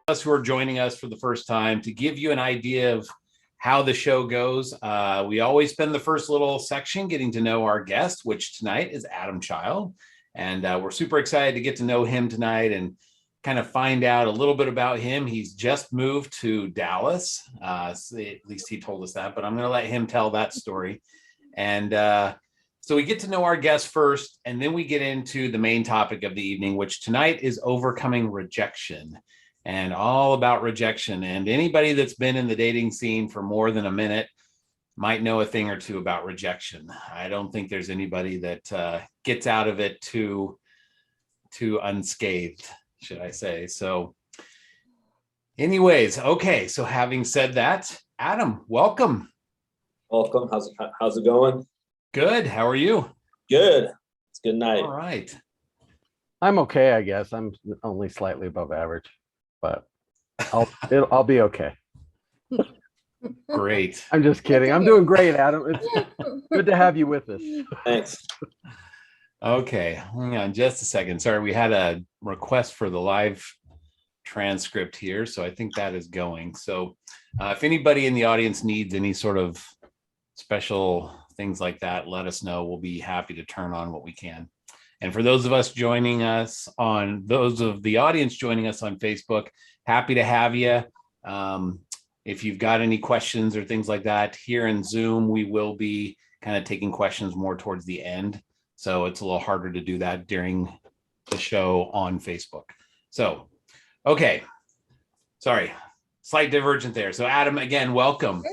us who are joining us for the first time, to give you an idea of how the show goes. We always spend the first little section getting to know our guest, which tonight is Adam Childe. And we're super excited to get to know him tonight and kind of find out a little bit about him. He's just moved to Dallas. At least he told us that, but I'm going to let him tell that story. And so we get to know our guest first, and then we get into the main topic of the evening, which tonight is overcoming rejection. And all about rejection. And anybody that's been in the dating scene for more than a minute might know a thing or two about rejection. I don't think there's anybody that gets out of it too unscathed, should I say. So anyways, okay. So having said that, Adam, welcome. Welcome. How's it going? Good. How are you? Good. It's a good night. All right. I'm okay, I guess. I'm only slightly above average, but I'll be okay. Great. I'm just kidding. I'm doing great, Adam. It's good to have you with us. Thanks. Okay, hang on just a second. Sorry, we had a request for the live transcript here, so I think that is going. So if anybody in the audience needs any sort of special things like that, let us know. We'll be happy to turn on what we can. And for those of the audience joining us on Facebook, happy to have you. If you've got any questions or things like that here in Zoom, we will be kind of taking questions more towards the end. So it's a little harder to do that during the show on Facebook. So, okay. Sorry, slight divergent there. So Adam, again, welcome.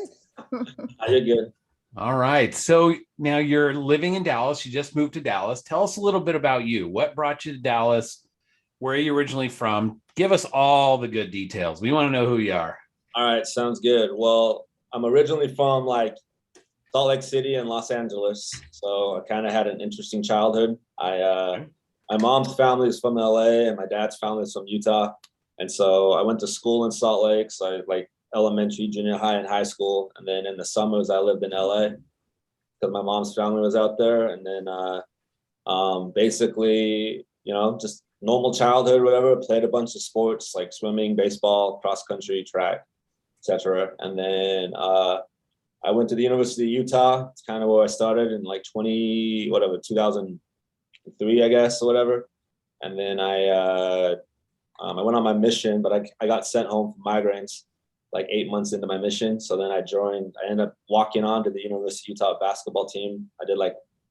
You're good. All right. So now you're living in Dallas. You just moved to Dallas. Tell us a little bit about you. What brought you to Dallas? Where are you originally from? Give us all the good details. We want to know who you are. All right. Sounds good. Well, I'm originally from Salt Lake City and Los Angeles. So I kind of had an interesting childhood. My mom's family is from LA and my dad's family is from Utah. And so I went to school in Salt Lake. So elementary, junior high, and high school. And then in the summers, I lived in LA because my mom's family was out there. And then basically, just normal childhood, whatever, played a bunch of sports like swimming, baseball, cross country, track, etc. And then I went to the University of Utah. It's kind of where I started in 2003, I guess, or whatever. And then I went on my mission, but I got sent home for migraines 8 months into my mission. So then I ended up walking on to the University of Utah basketball team. I did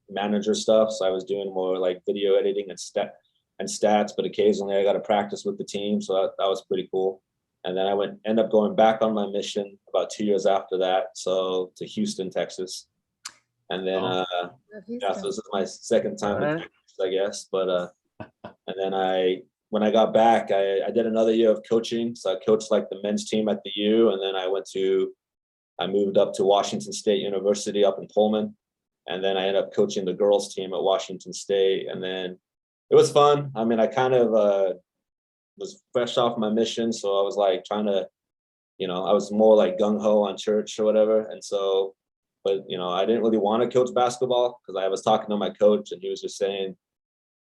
manager stuff. So I was doing more video editing and stats, but occasionally I got to practice with the team. So that was pretty cool. And then I ended up going back on my mission about 2 years after that. So to Houston, Texas. And then, so this is my second time in Texas, I guess. But, and then when I got back, I did another year of coaching. So I coached the men's team at the U. And then I moved up to Washington State University up in Pullman. And then I ended up coaching the girls team at Washington State. And then it was fun. I mean, I kind of was fresh off my mission. So I was trying to, I was more gung-ho on church or whatever. And so, but, I didn't really want to coach basketball because I was talking to my coach and he was just saying,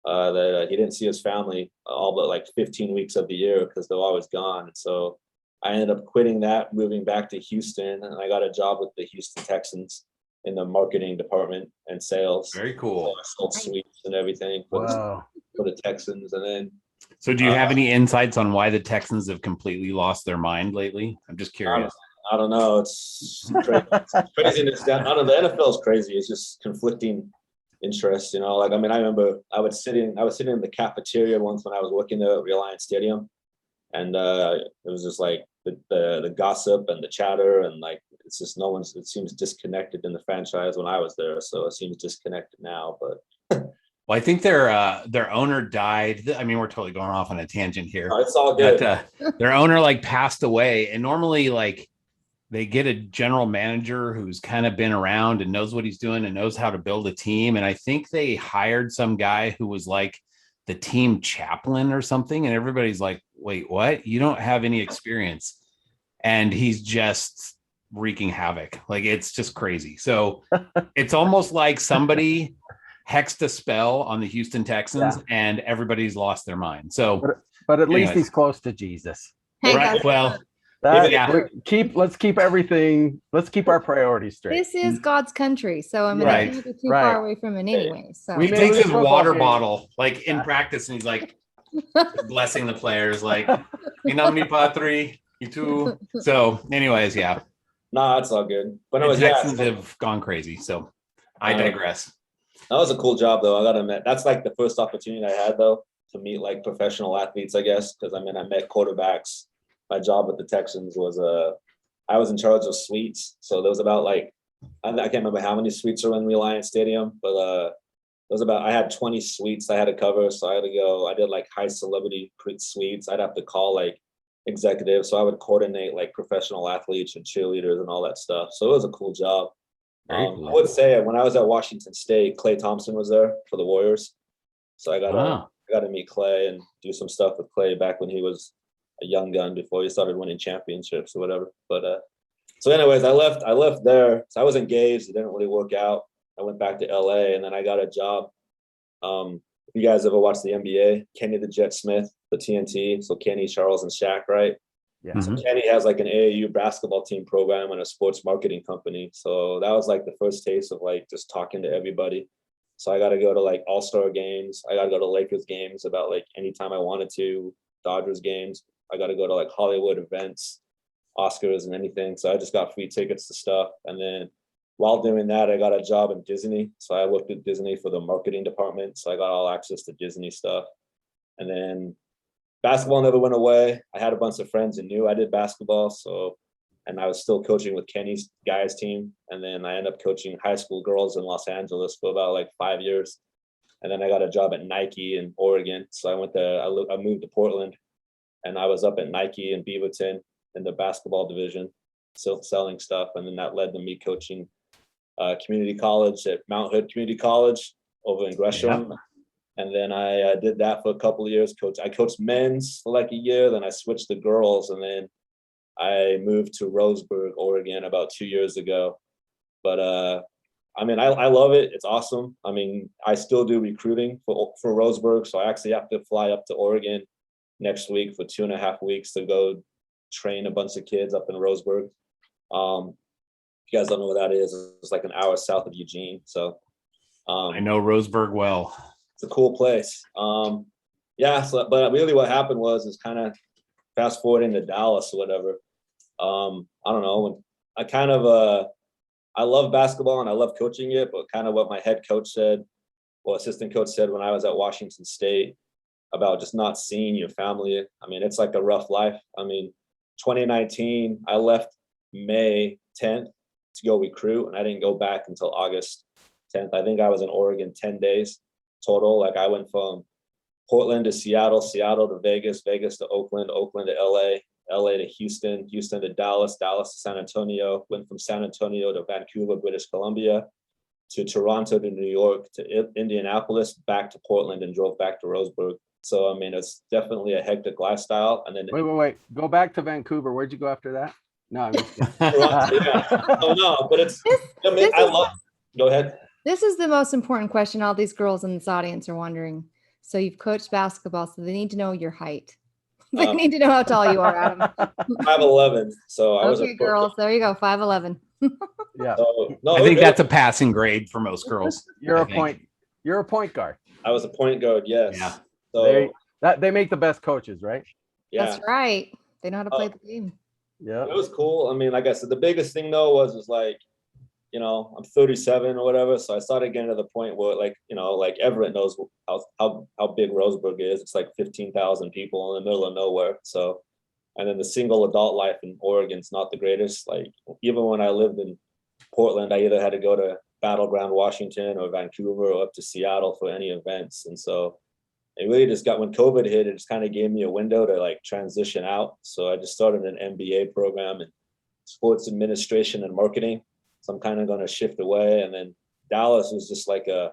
that he didn't see his family all but 15 weeks of the year because they're always gone. And so I ended up quitting that, moving back to Houston, and I got a job with the Houston Texans in the marketing department and sales. Very cool. So I sold suites and everything for the Texans. And then. So do you have any insights on why the Texans have completely lost their mind lately? I'm just curious. I don't know. It's craziness down. I don't know. The NFL is crazy. It's just conflicting interest, I remember I was sitting in the cafeteria once when I was working there at Reliance Stadium, and it was just the gossip and the chatter and it's just it seems disconnected in the franchise when I was there, so it seems disconnected now. But well, I think their owner died. I mean, we're totally going off on a tangent here. It's all good. But, their owner passed away, and normally they get a general manager who's kind of been around and knows what he's doing and knows how to build a team. And I think they hired some guy who was the team chaplain or something. And everybody's like, wait, what? You don't have any experience. And he's just wreaking havoc. It's just crazy. So it's almost like somebody hexed a spell on the Houston Texans and everybody's lost their mind. So, but at least he's close to Jesus. Right. Well, Let's keep everything. Let's keep our priorities straight. This is God's country, so I mean, I can't be too far away from it anyway. So he takes his water bottle like in practice, and he's like blessing the players, like "In nomine Patri, you too." So, anyways, yeah. No, that's all good. But the Texans have gone crazy, so I digress. That was a cool job, though. I gotta admit, that's like the first opportunity I had, though, to meet like professional athletes, I guess, because I mean, I met quarterbacks. My job with the Texans was I was in charge of suites, so there was about like I can't remember how many suites are in Reliant Stadium, but there was about I had 20 suites I had to cover, so I had to go. I did like high celebrity suites. I'd have to call like executives, so I would coordinate like professional athletes and cheerleaders and all that stuff. So it was a cool job. Cool. I would say when I was at Washington State, Klay Thompson was there for the Warriors, so I got to meet Klay and do some stuff with Klay back when he was a young gun before he started winning championships or whatever. But so anyways, I left there. So I was engaged. It didn't really work out. I went back to LA and then I got a job. If you guys ever watched the NBA, Kenny the Jet Smith, the TNT. So Kenny, Charles, and Shaq, right? Yeah. So Kenny has like an AAU basketball team program and a sports marketing company. So that was like the first taste of like just talking to everybody. So I got to go to like All-Star games. I got to go to Lakers games about like anytime I wanted to, Dodgers games. I got to go to like Hollywood events, Oscars and anything. So I just got free tickets to stuff. And then while doing that, I got a job in Disney. So I worked at Disney for the marketing department. So I got all access to Disney stuff. And then basketball never went away. I had a bunch of friends and knew I did basketball. So, and I was still coaching with Kenny's guys team. And then I ended up coaching high school girls in Los Angeles for about like 5 years. And then I got a job at Nike in Oregon. So I went there, I moved to Portland and I was up at Nike in Beaverton in the basketball division, still selling stuff. And then that led to me coaching community college at Mount Hood Community College over in Gresham. Yep. And then I did that for a couple of years. I coached men's for like a year. Then I switched to girls. And then I moved to Roseburg, Oregon about 2 years ago. But I mean, I love it. It's awesome. I mean, I still do recruiting for Roseburg. So I actually have to fly up to Oregon next week for 2.5 weeks to go train a bunch of kids up in Roseburg. If you guys don't know what that is, it's like an hour south of Eugene. So I know Roseburg well. It's a cool place. Yeah, so, but really what happened was kind of fast forwarding to Dallas or whatever. I don't know. I kind of I love basketball and I love coaching it, but kind of what my head coach said, or assistant coach said when I was at Washington State about just not seeing your family. I mean, it's like a rough life. I mean, 2019, I left May 10th to go recruit, and I didn't go back until August 10th. I think I was in Oregon 10 days total. Like I went from Portland to Seattle, Seattle to Vegas, Vegas to Oakland, Oakland to LA, LA to Houston, Houston to Dallas, Dallas to San Antonio, went from San Antonio to Vancouver, British Columbia, to Toronto to New York, to Indianapolis, back to Portland, and drove back to Roseburg. So, I mean, it's definitely a hectic lifestyle. And then wait. Go back to Vancouver. Where'd you go after that? No, I'm just kidding. Oh, no, but it's, I mean, go ahead. This is the most important question all these girls in this audience are wondering. So you've coached basketball, so they need to know your height. They need to know how tall you are, Adam. 5'11". So I was okay, girls. There you go, 5'11". Yeah. So, no, I think that's a passing grade for most girls. You're a point guard. I was a point guard, yes. Yeah. So they make the best coaches, right? Yeah. That's right. They know how to play the game. Yeah. It was cool. I mean, like I said, the biggest thing though was like, you know, I'm 37 or whatever. So I started getting to the point where like, you know, like Everett knows how big Roseburg is. It's like 15,000 people in the middle of nowhere. So, and then the single adult life in Oregon's not the greatest. Like even when I lived in Portland, I either had to go to Battleground, Washington or Vancouver or up to Seattle for any events. And so it really just when COVID hit, it just kind of gave me a window to like transition out. So I just started an MBA program in sports administration and marketing. So I'm kind of going to shift away. And then Dallas was just like a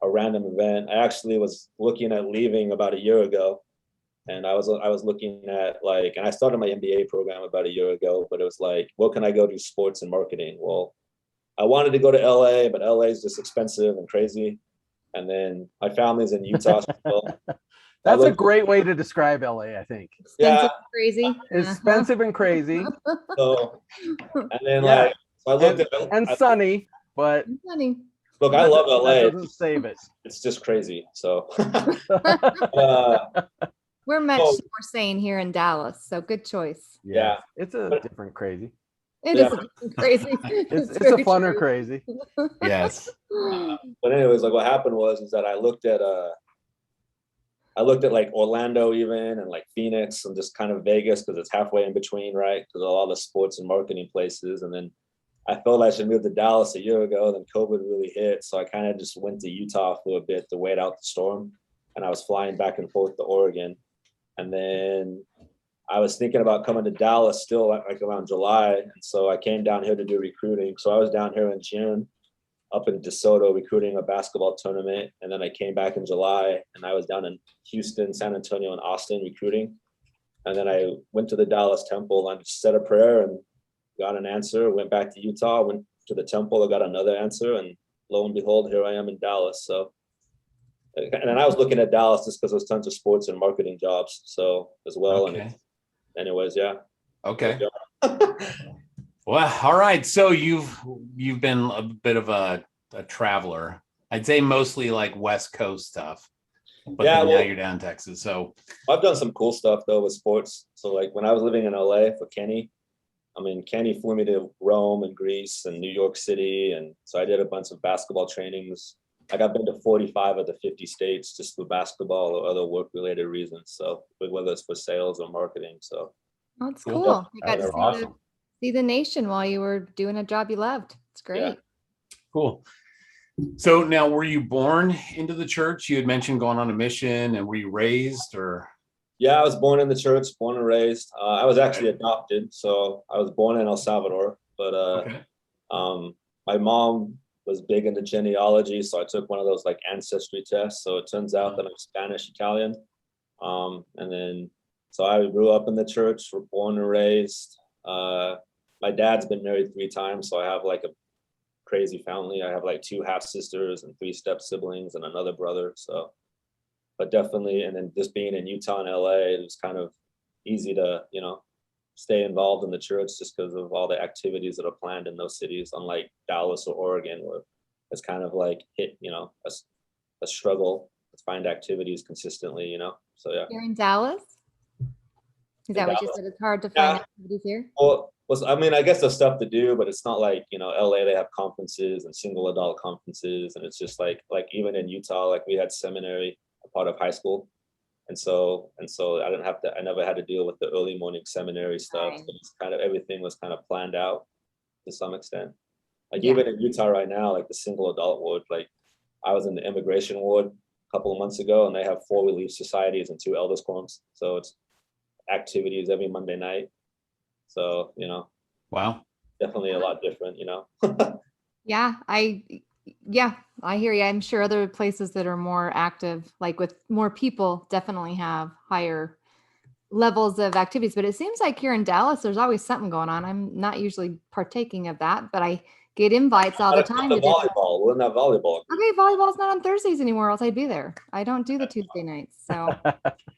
random event. I actually was looking at leaving about a year ago. And I was looking at like, and I started my MBA program about a year ago, but it was like, what can I go do sports and marketing? Well, I wanted to go to LA, but LA is just expensive and crazy. And then my family's in Utah still. That's a great way to describe LA, I think. Expensive, crazy. Expensive and crazy. So, and then Yeah. like, so I looked at and sunny, but Funny. look, I love that LA. doesn't save it. It's just crazy. So, We're much more sane here in Dallas, so good choice. Yeah. It's a different crazy. It Yeah. is a different crazy. It's a very funner true. crazy. Yes. but anyways, like what happened was that I looked at like Orlando even and like Phoenix and just kind of Vegas because it's halfway in between, right? Because of all the sports and marketing places. And then I felt I should move to Dallas a year ago. Then COVID really hit. So I kind of just went to Utah for a bit to wait out the storm. And I was flying back and forth to Oregon. And then I was thinking about coming to Dallas still like around July. And so I came down here to do recruiting. So I was down here in June up in DeSoto recruiting a basketball tournament. And then I came back in July and I was down in Houston, San Antonio, and Austin recruiting. And then I went to the Dallas Temple and just said a prayer and got an answer, went back to Utah, went to the Temple, I got another answer. And lo and behold, here I am in Dallas. So, and then I was looking at Dallas just because there's tons of sports and marketing jobs. So as well. Okay. And anyways, yeah. Okay. Well, all right. So you've been a bit of a traveler. I'd say mostly like West Coast stuff. But Yeah, then well, now you're down in Texas. So I've done some cool stuff though with sports. So like when I was living in LA for Kenny, I mean, Kenny flew me to Rome and Greece and New York City. And so I did a bunch of basketball trainings. Like I've been to 45 of the 50 states just for basketball or other work related reasons. So whether it's for sales or marketing. So That's Cool. cool. You got to Awesome. see the nation while you were doing a job you loved. It's great. Yeah. Cool. So now, were you born into the church? You had mentioned going on a mission, and were you raised or? yeah, I was born in the church, born and raised. I was actually adopted. So I was born in El Salvador, but Okay. my mom was big into genealogy. So I took one of those like ancestry tests. So it turns out that I'm Spanish Italian. And then, so I grew up in the church, were born and raised. My dad's been married 3 times. So I have like a crazy family. I have like 2 half sisters and 3 step siblings and another brother. So, but definitely, and then just being in Utah and LA, it was kind of easy to, stay involved in the church just because of all the activities that are planned in those cities, unlike Dallas or Oregon, where it's kind of like hit, a struggle to find activities consistently, So yeah. You're in Dallas? Is that what you said? It's hard to Yeah. find activities here? Well, I mean, I guess there's stuff to do, but it's not like, LA, they have conferences and single adult conferences. And it's just like even in Utah, like we had seminary, a part of high school. And so I never had to deal with the early morning seminary stuff. Right. So it's kind of, everything was kind of planned out to some extent. Like Yeah. even in Utah right now, like the single adult ward, like I was in the immigration ward a couple of months ago and they have 4 relief societies and 2 elders quorums. So it's activities every Monday night. So, Wow. definitely a lot different, Yeah, I hear you. I'm sure other places that are more active, like with more people, definitely have higher levels of activities. But it seems like here in Dallas, there's always something going on. I'm not usually partaking of that, but I get invites all the time. The To different- volleyball, we're in that volleyball. Okay, volleyball's not on Thursdays anymore, else I'd be there. I don't do the Tuesday nights. So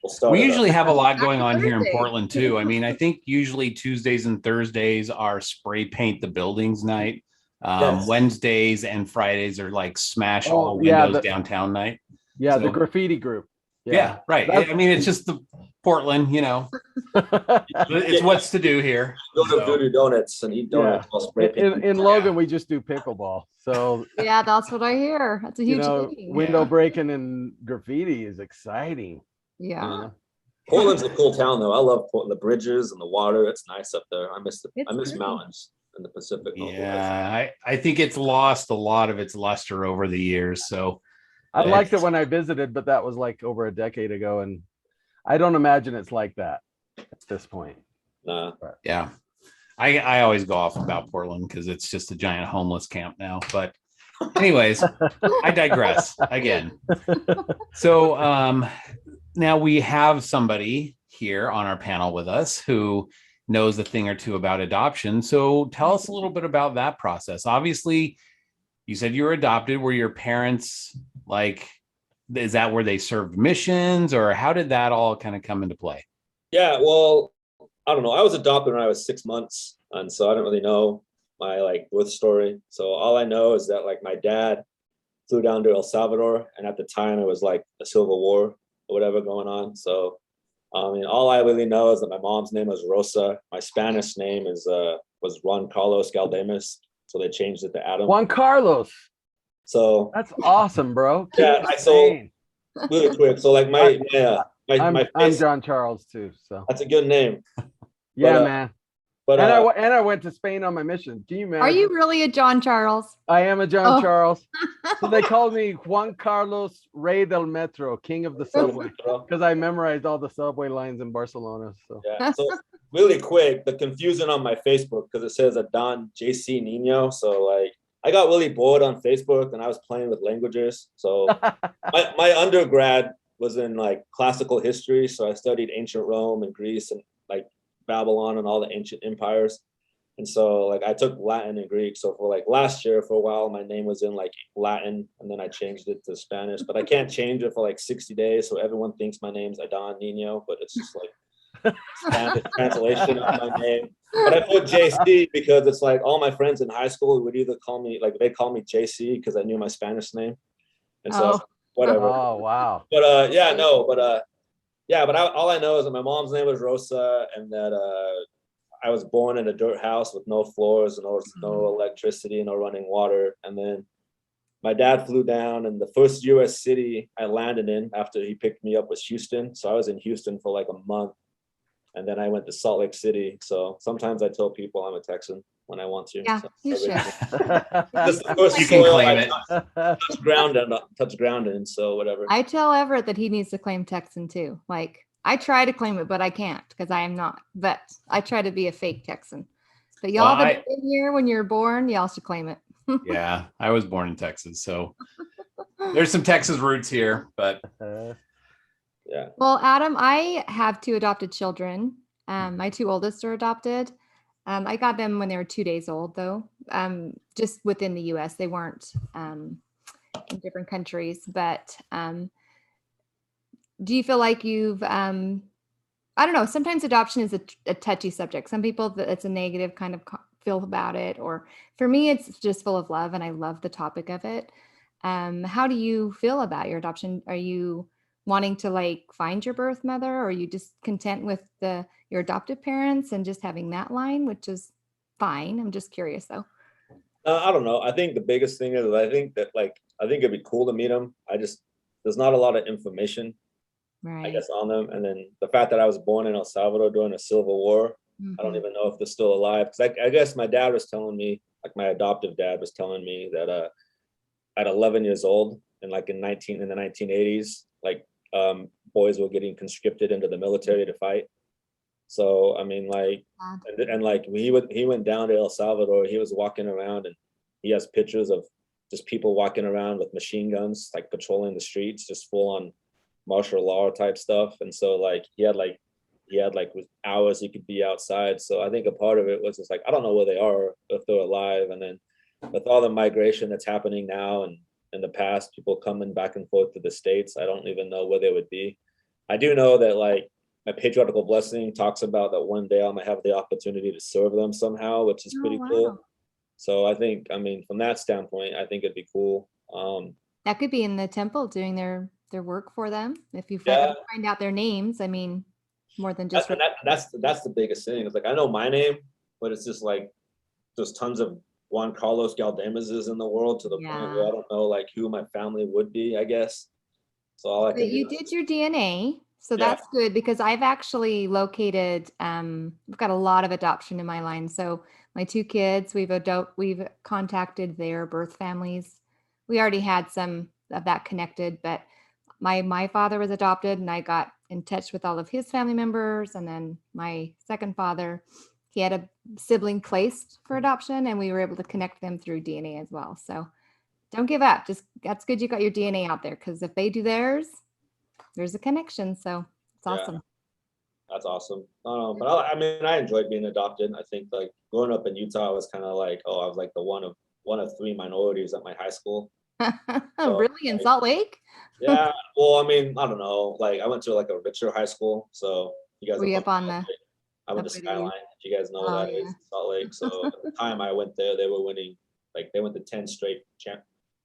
We'll start We it up. usually have a lot going Happy on here in Thursday. Portland too. I mean, I think usually Tuesdays and Thursdays are spray paint the buildings night. Yes. Wednesdays and Fridays are like smash Oh, all yeah, windows the- downtown night. Yeah, the So- graffiti group. Yeah, right. That's- I mean, it's just the Portland, it's what's to do here. Go to So- Voodoo Donuts and eat donuts. while spray painting. in Logan, we just do pickleball. So, yeah, that's what I hear. That's a huge thing. window Yeah. breaking and graffiti is exciting. Yeah. Portland's a cool town though. I love Portland. The bridges and the water. It's nice up there. I miss It's pretty. mountains in the Pacific Northwest. Yeah, I think it's lost a lot of its luster over the years. So I Yeah. liked it when I visited, but that was like over a decade ago. And I don't imagine it's like that at this point. Nah. yeah, I always go off about Portland because it's just a giant homeless camp now. But anyways, I digress again. So now we have somebody here on our panel with us who knows a thing or two about adoption. So tell us a little bit about that process. Obviously, you said you were adopted. Were your parents like is that where they served missions, or how did that all kind of come into play? Yeah, well, I don't know. I was adopted when I was 6 months, and so I don't really know my like birth story. So all I know is that like my dad flew down to El Salvador, and at the time it was like a civil war or whatever going on. So I mean, all I really know is that my mom's name was Rosa. My Spanish name was Juan Carlos Galdemes, so they changed it to Adam. Juan Carlos. So That's awesome, bro. yeah, so really quick. So like I'm John Charles too. So that's a good name. yeah, man. But and I went to Spain on my mission. Can you imagine? Are you really a John Charles? I am a John Oh. Charles. So they called me Juan Carlos Rey del Metro, king of the subway, because I memorized all the subway lines in Barcelona. So yeah. So really quick, the confusion on my Facebook because it says Adon JC Nino. So like I got really bored on Facebook and I was playing with languages. So my undergrad was in like classical history. So I studied ancient Rome and Greece and like Babylon and all the ancient empires. And so like I took Latin and Greek. So for like last year for a while, my name was in like Latin and then I changed it to Spanish, but I can't change it for like 60 days. So everyone thinks my name's Adon Nino, but it's just like Spanish translation of my name. But I put JC because it's like all my friends in high school would either call me, like they call me JC because I knew my Spanish name. And so whatever. Oh, wow. But yeah, no, but yeah, but all I know is that my mom's name was Rosa and that I was born in a dirt house with no floors, no electricity, no running water. And then my dad flew down, and the first US city I landed in after he picked me up was Houston. So I was in Houston for like a month. And then I went to Salt Lake City. So sometimes I tell people I'm a Texan when I want to. Yeah, so you should. This is the first You can soil claim I it. touch ground in, so whatever. I tell Everett that he needs to claim Texan too. Like I try to claim it, but I can't because I am not. But I try to be a fake Texan. But y'all that have been here when you're born, y'all should claim it. Yeah, I was born in Texas, so there's some Texas roots here, but yeah. Well, Adam, I have 2 adopted children. My 2 oldest are adopted. I got them when they were 2 days old, though, just within the U.S. They weren't in different countries. But do you feel like you've, I don't know, sometimes adoption is a touchy subject. Some people, it's a negative kind of feel about it. Or for me, it's just full of love, and I love the topic of it. How do you feel about your adoption? Are you wanting to like find your birth mother, or are you just content with your adoptive parents and just having that line, which is fine? I'm just curious though. I don't know. I think the biggest thing is I think it'd be cool to meet them. There's not a lot of information, Right. I guess, on them. And then the fact that I was born in El Salvador during the Civil War, I don't even know if they're still alive. Because I guess my dad was telling me, like my adoptive dad was telling me that at 11 years old and like in the 1980s, like boys were getting conscripted into the military to fight. So I mean, like, and like he went down to El Salvador. He was walking around, and he has pictures of just people walking around with machine guns, like patrolling the streets, just full on martial law type stuff. And so like he had hours he could be outside. So I think a part of it was just like, I don't know where they are, if they're alive. And then with all the migration that's happening now and in the past, people coming back and forth to the States, I don't even know where they would be. I do know that like my patriarchal blessing talks about that one day I might have the opportunity to serve them somehow, which is pretty cool. So I think, I mean, from that standpoint, I think it'd be cool. That could be in the temple doing their work for them. If you find out their names, I mean, more than just that's the biggest thing. It's like I know my name, but it's just like there's tons of Juan Carlos Galdemeses in the world to the point where I don't know like who my family would be, I guess. So all I can you did your DNA, so that's good because I've actually located. We've got a lot of adoption in my line. So my 2 kids, we've contacted their birth families. We already had some of that connected, but my father was adopted, and I got in touch with all of his family members, and then my second father, he had a sibling placed for adoption, and we were able to connect them through DNA as well. So don't give up. Just that's good you got your DNA out there, because if they do theirs, there's a connection. So it's awesome. That's awesome. But I mean, I enjoyed being adopted. I think like growing up in Utah, I was kind of like, I was like the one of 3 minorities at my high school. Really, in Salt Lake? Yeah. Well, I mean, I don't know. Like I went to like a richer high school, so you guys. Were you up on the? I went to up by the- Skyline. If you guys know Oh, what that is, yeah. Salt Lake. So at the time I went there, they were winning. Like they went to 10 straight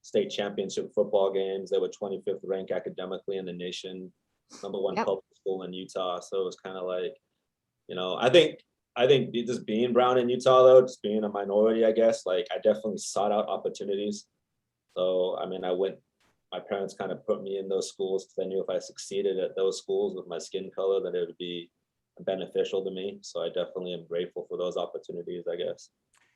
state championship football games. They were 25th ranked academically in the nation, #1 Yep. public school in Utah. So it was kind of like, I think just being brown in Utah though, just being a minority, I guess, like I definitely sought out opportunities. So I mean, my parents kind of put me in those schools because I knew if I succeeded at those schools with my skin color, that it would be beneficial to me. So I definitely am grateful for those opportunities, I guess.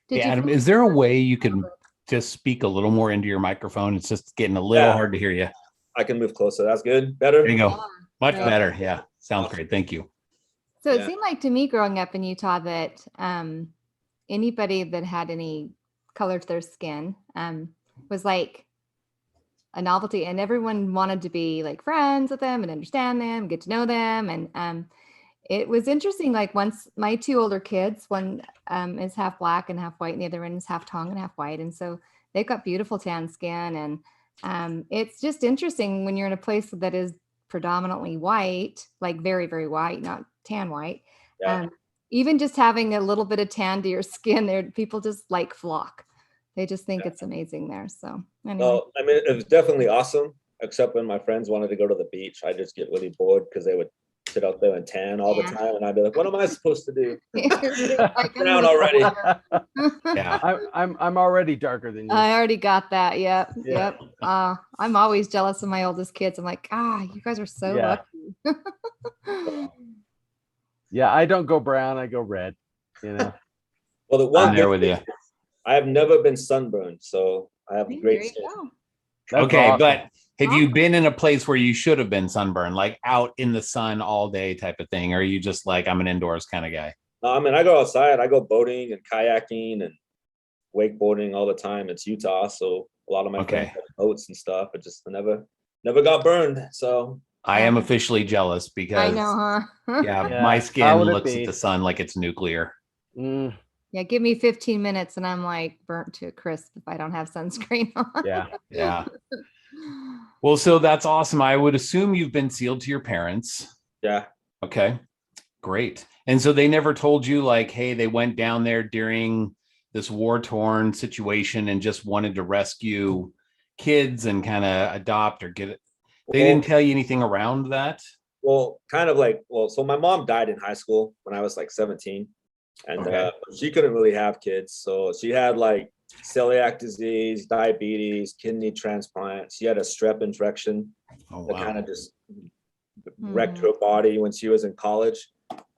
Did Hey, you Adam, feel- is there a way you can just speak a little more into your microphone? It's just getting a little hard to hear you. I can move closer. That's good. Better? There you go. Yeah, Much right. better. Yeah. Sounds great. Thank you. So it Yeah. seemed like to me growing up in Utah that anybody that had any color to their skin was like a novelty, and everyone wanted to be like friends with them and understand them, get to know them. And it was interesting. Like once my two older kids, one is half black and half white, and the other one is half Tong and half white. And so they've got beautiful tan skin. And it's just interesting when you're in a place that is predominantly white, like very, very white, not tan white. Yeah. Even just having a little bit of tan to your skin there, people just like flock. They just think Yeah. it's amazing there. So anyway. Well, I mean, it was definitely awesome, except when my friends wanted to go to the beach, I just get really bored because they would sit out there and tan all the Yeah. time. And I'd be like, what am I supposed to do? Like, I'm Brown gonna- already. Yeah. I'm already darker than you. I already got that. Yep. Yeah. Yep. I'm always jealous of my oldest kids. I'm like, you guys are so Yeah. lucky. Yeah, I don't go brown, I go red. You know. Well, the one I'm there thing with you. is, I have never been sunburned, so I have There great you skin. go. That's Okay. awesome. But have you been in a place where you should have been sunburned, like out in the sun all day type of thing? Or are you just like, I'm an indoors kind of guy? No, I mean, I go outside. I go boating and kayaking and wakeboarding all the time. It's Utah, so a lot of my friends have boats and stuff. But just never got burned. So I am officially jealous I because know, huh? yeah, Yeah. my How skin would it looks be? at the sun like it's nuclear. Mm, Yeah, give me 15 minutes and I'm like burnt to a crisp if I don't have sunscreen on. yeah. Yeah. Well, so that's awesome. I would assume you've been sealed to your parents. yeah, Okay, great. And so they never told you like, hey, they went down there during this war-torn situation and just wanted to rescue kids and kind of adopt or get it. They didn't tell you anything around that? well, kind of like, so my mom died in high school when I was like 17, and Okay. she couldn't really have kids. So she had like celiac disease, diabetes, kidney transplant. She had a strep infection Oh, that wow. kind of just wrecked her body when she was in college.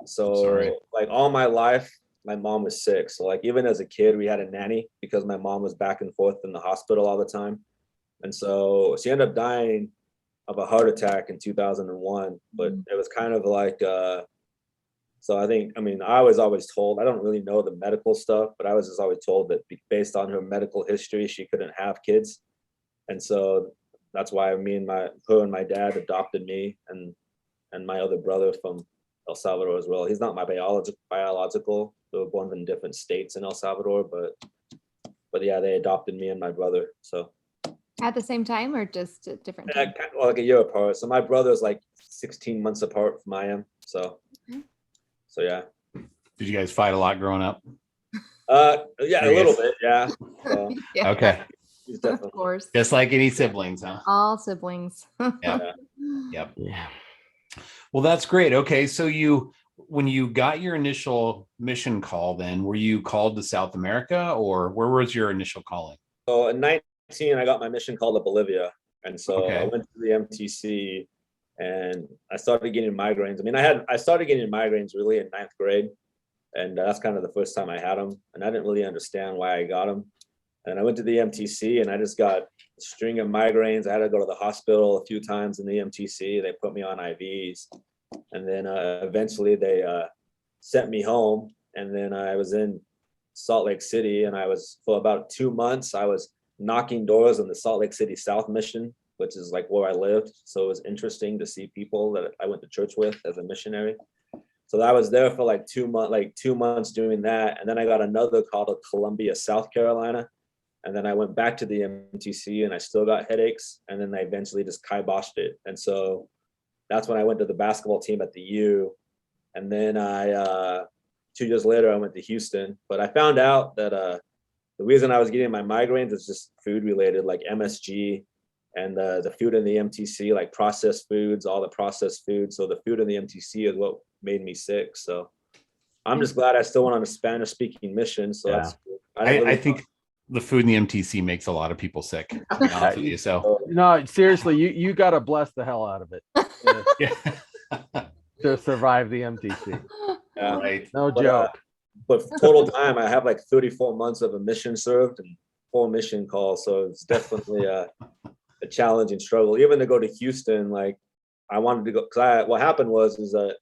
So Sorry. like all my life, my mom was sick. So like even as a kid, we had a nanny because my mom was back and forth in the hospital all the time. And so she ended up dying of a heart attack in 2001. But it was kind of like, so I mean, I was always told, I don't really know the medical stuff, but I was just always told that based on her medical history, she couldn't have kids. And so that's why her and my dad adopted me and my other brother from El Salvador as well. He's not my biological. We were born in different states in El Salvador, but yeah, they adopted me and my brother. So At the same time or just at different yeah, times? kind of like a year apart. So my brother's like 16 months apart from I am. So yeah. Did you guys fight a lot growing up? Yeah, a little bit. Yeah. So Yeah, Okay. he's of definitely. course. Just like any siblings, huh? All siblings. Yeah. Yep. Yeah. Well, that's great. Okay. So when you got your initial mission call, then were you called to South America or where was your initial calling? So in 19, I got my mission called to Bolivia. And so Okay. I went to the MTC and I started getting migraines. I mean, I started getting migraines really in 9th grade. And that's kind of the first time I had them. And I didn't really understand why I got them. And I went to the MTC and I just got a string of migraines. I had to go to the hospital a few times in the MTC. They put me on IVs. And then eventually they sent me home. And then I was in Salt Lake City. And for about 2 months, I was knocking doors on the Salt Lake City South Mission, which is like where I lived. So it was interesting to see people that I went to church with as a missionary. So I was there for like 2 months doing that. And then I got another call to Columbia, South Carolina. And then I went back to the MTC and I still got headaches. And then I eventually just kiboshed it. And so that's when I went to the basketball team at the U. And then 2 years later, I went to Houston. But I found out that the reason I was getting my migraines is just food related, like MSG and the food in the MTC, like processed foods, all the processed food. So the food in the MTC is what made me sick. So I'm just glad I still went on a Spanish speaking mission. So that's cool. I think the food in the MTC makes a lot of people sick, to be honest with you. So No, seriously, you got to bless the hell out of it to survive the MTC. Yeah. Right. No joke. But total time, I have like 34 months of a mission served and 4 mission calls. So it's definitely a challenging struggle. Even to go to Houston, like I wanted to go, because what happened was that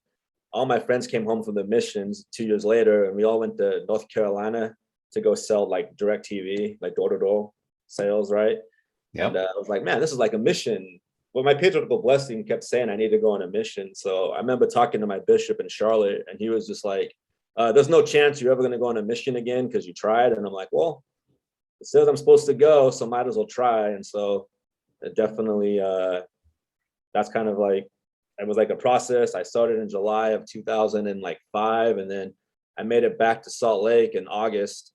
all my friends came home from the missions 2 years later, and we all went to North Carolina to go sell like direct TV, like door-to-door sales, right? Yep. And I was like, man, this is like a mission. Well, my patriarchal blessing kept saying I need to go on a mission. So I remember talking to my bishop in Charlotte, and he was just like, there's no chance you're ever going to go on a mission again because you tried. And I'm like, well, it says I'm supposed to go, so might as well try. And so it definitely, that's kind of like, it was like a process. I started in July of 2005, and then I made it back to Salt Lake in August.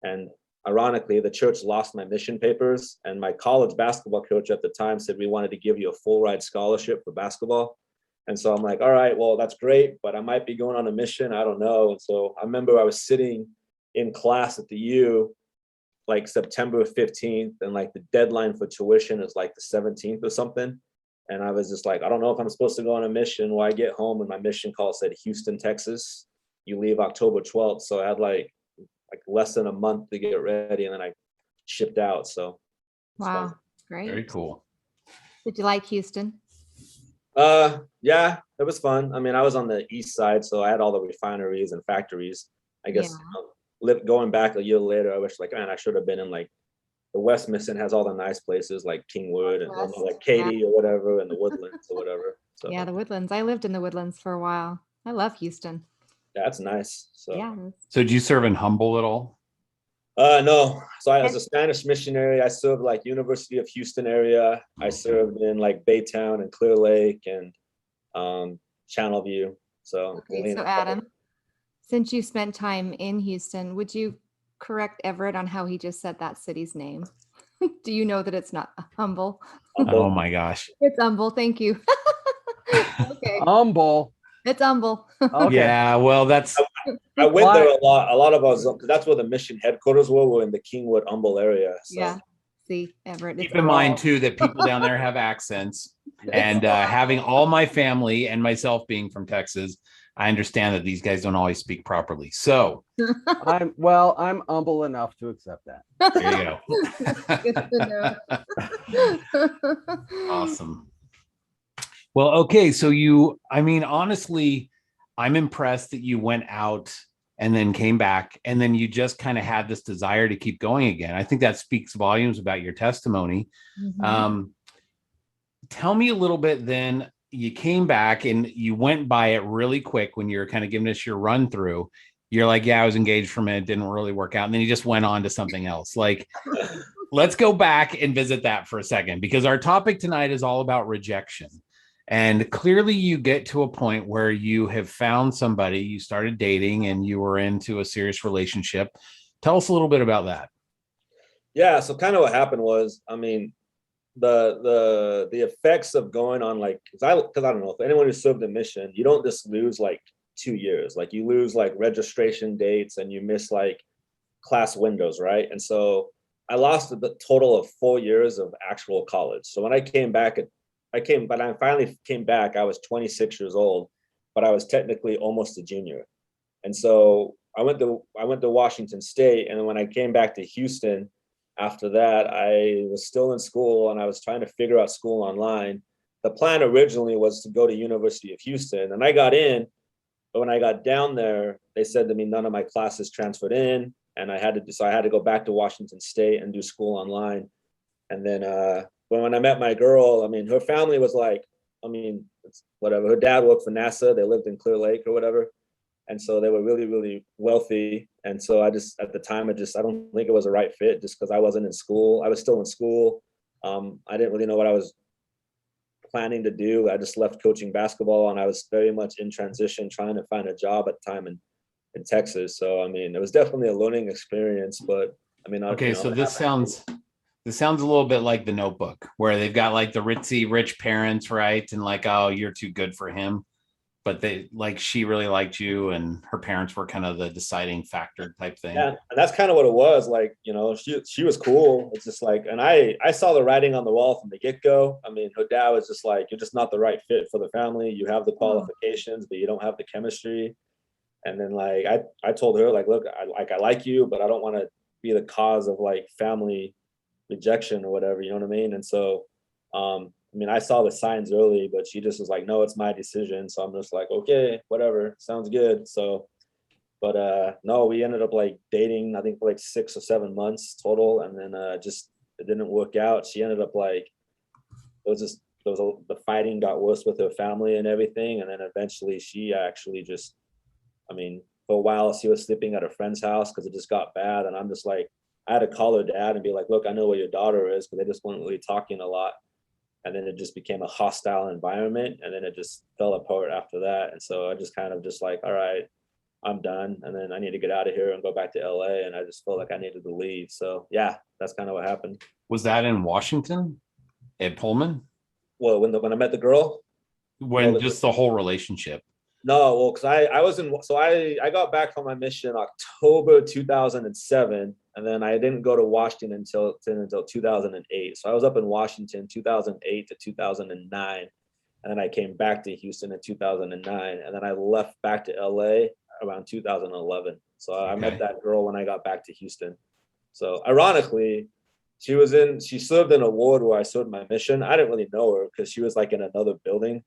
And ironically, the church lost my mission papers, and my college basketball coach at the time said we wanted to give you a full ride scholarship for basketball. And so I'm like, all right, well, that's great, but I might be going on a mission. I don't know. And so I remember I was sitting in class at the U like September 15th, and like the deadline for tuition is like the 17th or something. And I was just like, I don't know if I'm supposed to go on a mission. Well, I get home and my mission call said Houston, Texas. You leave October 12th. So I had like less than a month to get ready, and then I shipped out. So Wow, great. Very cool. Did you like Houston? Yeah, it was fun. I mean, I was on the east side, so I had all the refineries and factories. I guess going back a year later, I wish like, man, I should have been in like the West Mission has all the nice places like Kingwood and like Katy or whatever, and the Woodlands or whatever. So yeah, the Woodlands. I lived in the Woodlands for a while. I love Houston. that's nice. So Yeah. So did you serve in Humble at all? no. So I was a Spanish missionary. I served like University of Houston area. I served in like Baytown and Clear Lake and Channelview. So Okay, so Adam, since you spent time in Houston, would you correct Everett on how he just said that city's name? Do you know that it's not Humble? Oh my gosh. It's Humble. Thank you. Okay. Humble. It's Humble. Okay. Yeah, well, that's I went there a lot. A lot of us, because that's where the mission headquarters were in the Kingwood, Humble area. So. Yeah. See, Everett. Keep in mind too that people down there have accents, and having all my family and myself being from Texas, I understand that these guys don't always speak properly. So I'm humble enough to accept that. there you go. Awesome. Well, okay. So honestly, I'm impressed that you went out and then came back, and then you just kind of had this desire to keep going again. I think that speaks volumes about your testimony. Mm-hmm. Tell me a little bit then. You came back and you went by it really quick when you were kind of giving us your run through. You're like, yeah, I was engaged for a minute, didn't really work out. And then you just went on to something else. Like, let's go back and visit that for a second, because our topic tonight is all about rejection. And clearly you get to a point where you have found somebody, you started dating, and you were into a serious relationship. Tell us a little bit about that. Yeah. So kind of what happened was, I mean, the effects of going on, like, because I don't know, if anyone who served a mission, you don't just lose like 2 years, like you lose like registration dates and you miss like class windows, right? And so I lost the total of 4 years of actual college. So when I came back, but I finally came back, I was 26 years old, but I was technically almost a junior. And so I went to Washington State, and then when I came back to Houston, after that, I was still in school and I was trying to figure out school online. The plan originally was to go to University of Houston, and I got in, but when I got down there, they said to me, none of my classes transferred in, and I had to go back to Washington State and do school online. And then when I met my girl, I mean, her family was like, I mean, it's whatever. Her dad worked for NASA. They lived in Clear Lake or whatever. And so they were really, really wealthy. And so at the time, I don't think it was a right fit just because I wasn't in school. I was still in school. I didn't really know what I was planning to do. I just left coaching basketball, and I was very much in transition, trying to find a job at the time in Texas. So, I mean, it was definitely a learning experience, but I mean, okay. So this sounds a little bit like The Notebook, where they've got like the ritzy rich parents, right? And like, oh, you're too good for him. But she really liked you, and her parents were kind of the deciding factor type thing. Yeah, and that's kind of what it was. Like, she was cool. It's just like, and I saw the writing on the wall from the get-go. I mean, her dad was just like, you're just not the right fit for the family. You have the qualifications, but you don't have the chemistry. And then like, I told her like, look, I like you, but I don't want to be the cause of like family rejection or whatever, you know what I mean? And so, I mean, I saw the signs early, but she just was like, no, it's my decision. So I'm just like, okay, whatever, sounds good. So, but no, we ended up like dating, I think for like 6 or 7 months total. And then just, it didn't work out. She ended up like, the fighting got worse with her family and everything. And then eventually she actually just, I mean, for a while she was sleeping at a friend's house because it just got bad. And I'm just like, I had to call her dad and be like, look, I know where your daughter is, because they just weren't really talking a lot. And then it just became a hostile environment, and then it just fell apart after that. And so I just kind of just like, all right, I'm done. And then I need to get out of here and go back to LA. And I just felt like I needed to leave. So yeah, that's kind of what happened. Was that in Washington at Pullman? Well, when I met the girl? Just the whole relationship? No, well, because I got back from my mission October 2007, and then I didn't go to Washington until 2008. So I was up in Washington 2008 to 2009, and then I came back to Houston in 2009, and then I left back to LA around 2011. So I met that girl when I got back to Houston. So ironically, she served in a ward where I served my mission. I didn't really know her because she was like in another building.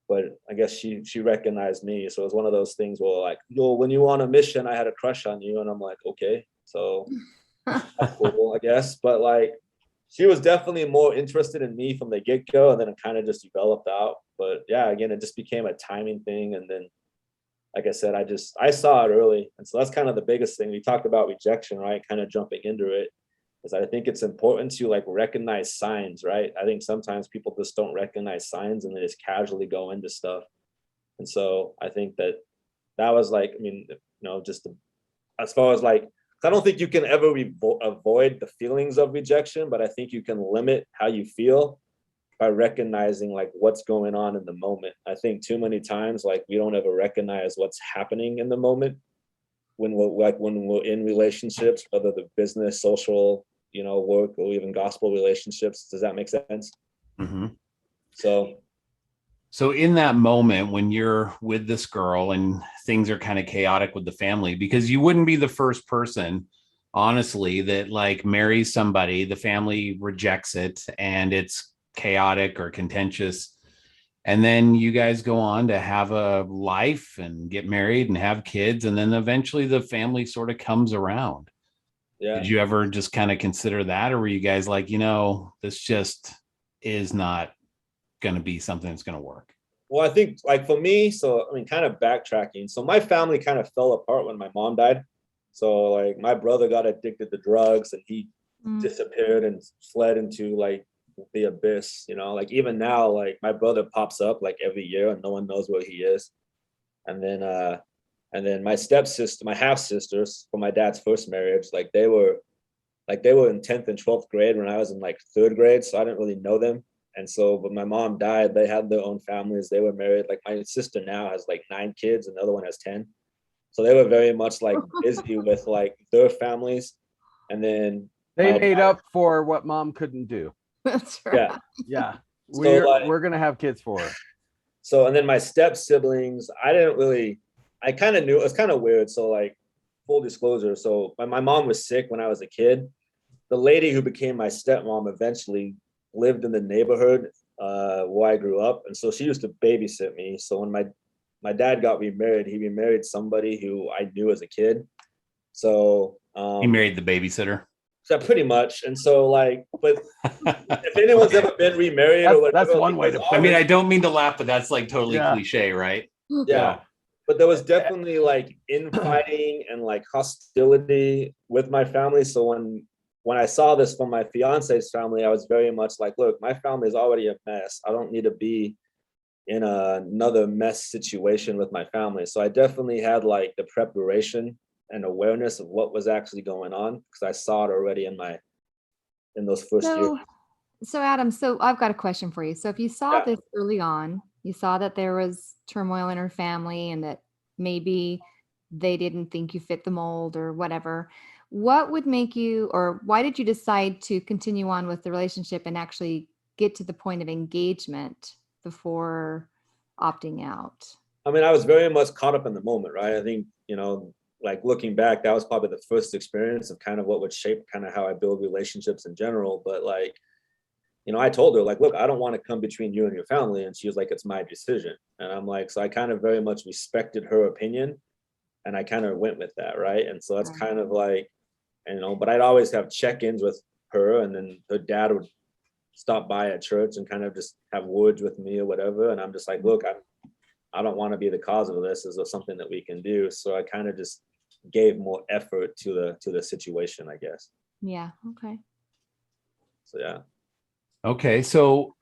But I guess she recognized me. So it was one of those things where like, when you were on a mission, I had a crush on you. And I'm like, okay, so that's cool, I guess. But like, she was definitely more interested in me from the get-go, and then it kind of just developed out. But yeah, again, it just became a timing thing. And then, like I said, I saw it early. And so that's kind of the biggest thing. We talked about rejection, right? Kind of jumping into it. Because I think it's important to like recognize signs, right? I think sometimes people just don't recognize signs and they just casually go into stuff. And so I think that was like, I mean, just as far as like, I don't think you can ever avoid the feelings of rejection, but I think you can limit how you feel by recognizing like what's going on in the moment. I think too many times, like we don't ever recognize what's happening in the moment when we're in relationships, whether the business, social, work, or even gospel relationships. Does that make sense? Mm-hmm. So in that moment when you're with this girl and things are kind of chaotic with the family, because you wouldn't be the first person, honestly, that like marries somebody, the family rejects it and it's chaotic or contentious. And then you guys go on to have a life and get married and have kids. And then eventually the family sort of comes around. Yeah. Did you ever just kind of consider that? Or were you guys like, this just is not going to be something that's going to work? Well, I think like for me, so I mean, kind of backtracking. So my family kind of fell apart when my mom died. So like my brother got addicted to drugs and he disappeared and fled into like the abyss, like even now, like my brother pops up like every year and no one knows where he is. And then my stepsister, my half sisters from my dad's first marriage, they were in 10th and 12th grade when I was in like 3rd grade. So I didn't really know them. And so when my mom died, they had their own families. They were married. Like my sister now has like 9 kids and the other one has 10. So they were very much like busy with like their families. And then they made up for what mom couldn't do. That's right. Yeah. So we're going to have kids for her. So, and then my step siblings, I kind of knew it was kind of weird. So like full disclosure. So my mom was sick when I was a kid. The lady who became my stepmom eventually lived in the neighborhood where I grew up. And so she used to babysit me. So when my dad got remarried, he remarried somebody who I knew as a kid. So he married the babysitter. So pretty much. And so like, but if anyone's ever been remarried or whatever. That's one way to put it. I mean, I don't mean to laugh, but that's like totally cliche, right? Yeah. But there was definitely like infighting and like hostility with my family. So when I saw this from my fiance's family, I was very much like, look, my family is already a mess. I don't need to be in another mess situation with my family. So I definitely had like the preparation and awareness of what was actually going on because I saw it already in those first years. So Adam, so I've got a question for you. So if you saw Yeah. this early on, you saw that there was turmoil in her family and that maybe they didn't think you fit the mold or whatever, what would make you, or why did you decide to continue on with the relationship and actually get to the point of engagement before opting out? I mean, I was very much caught up in the moment, right? I think, like looking back, that was probably the first experience of kind of what would shape kind of how I build relationships in general. But like, I told her like, look, I don't want to come between you and your family. And she was like, it's my decision. And I'm like, so I kind of very much respected her opinion and I kind of went with that. Right. And so that's kind of like, but I'd always have check-ins with her and then her dad would stop by at church and kind of just have words with me or whatever. And I'm just like, look, I don't want to be the cause of this. Is there something that we can do? So I kind of just gave more effort to the situation, I guess. Yeah. Okay. So yeah. Okay. So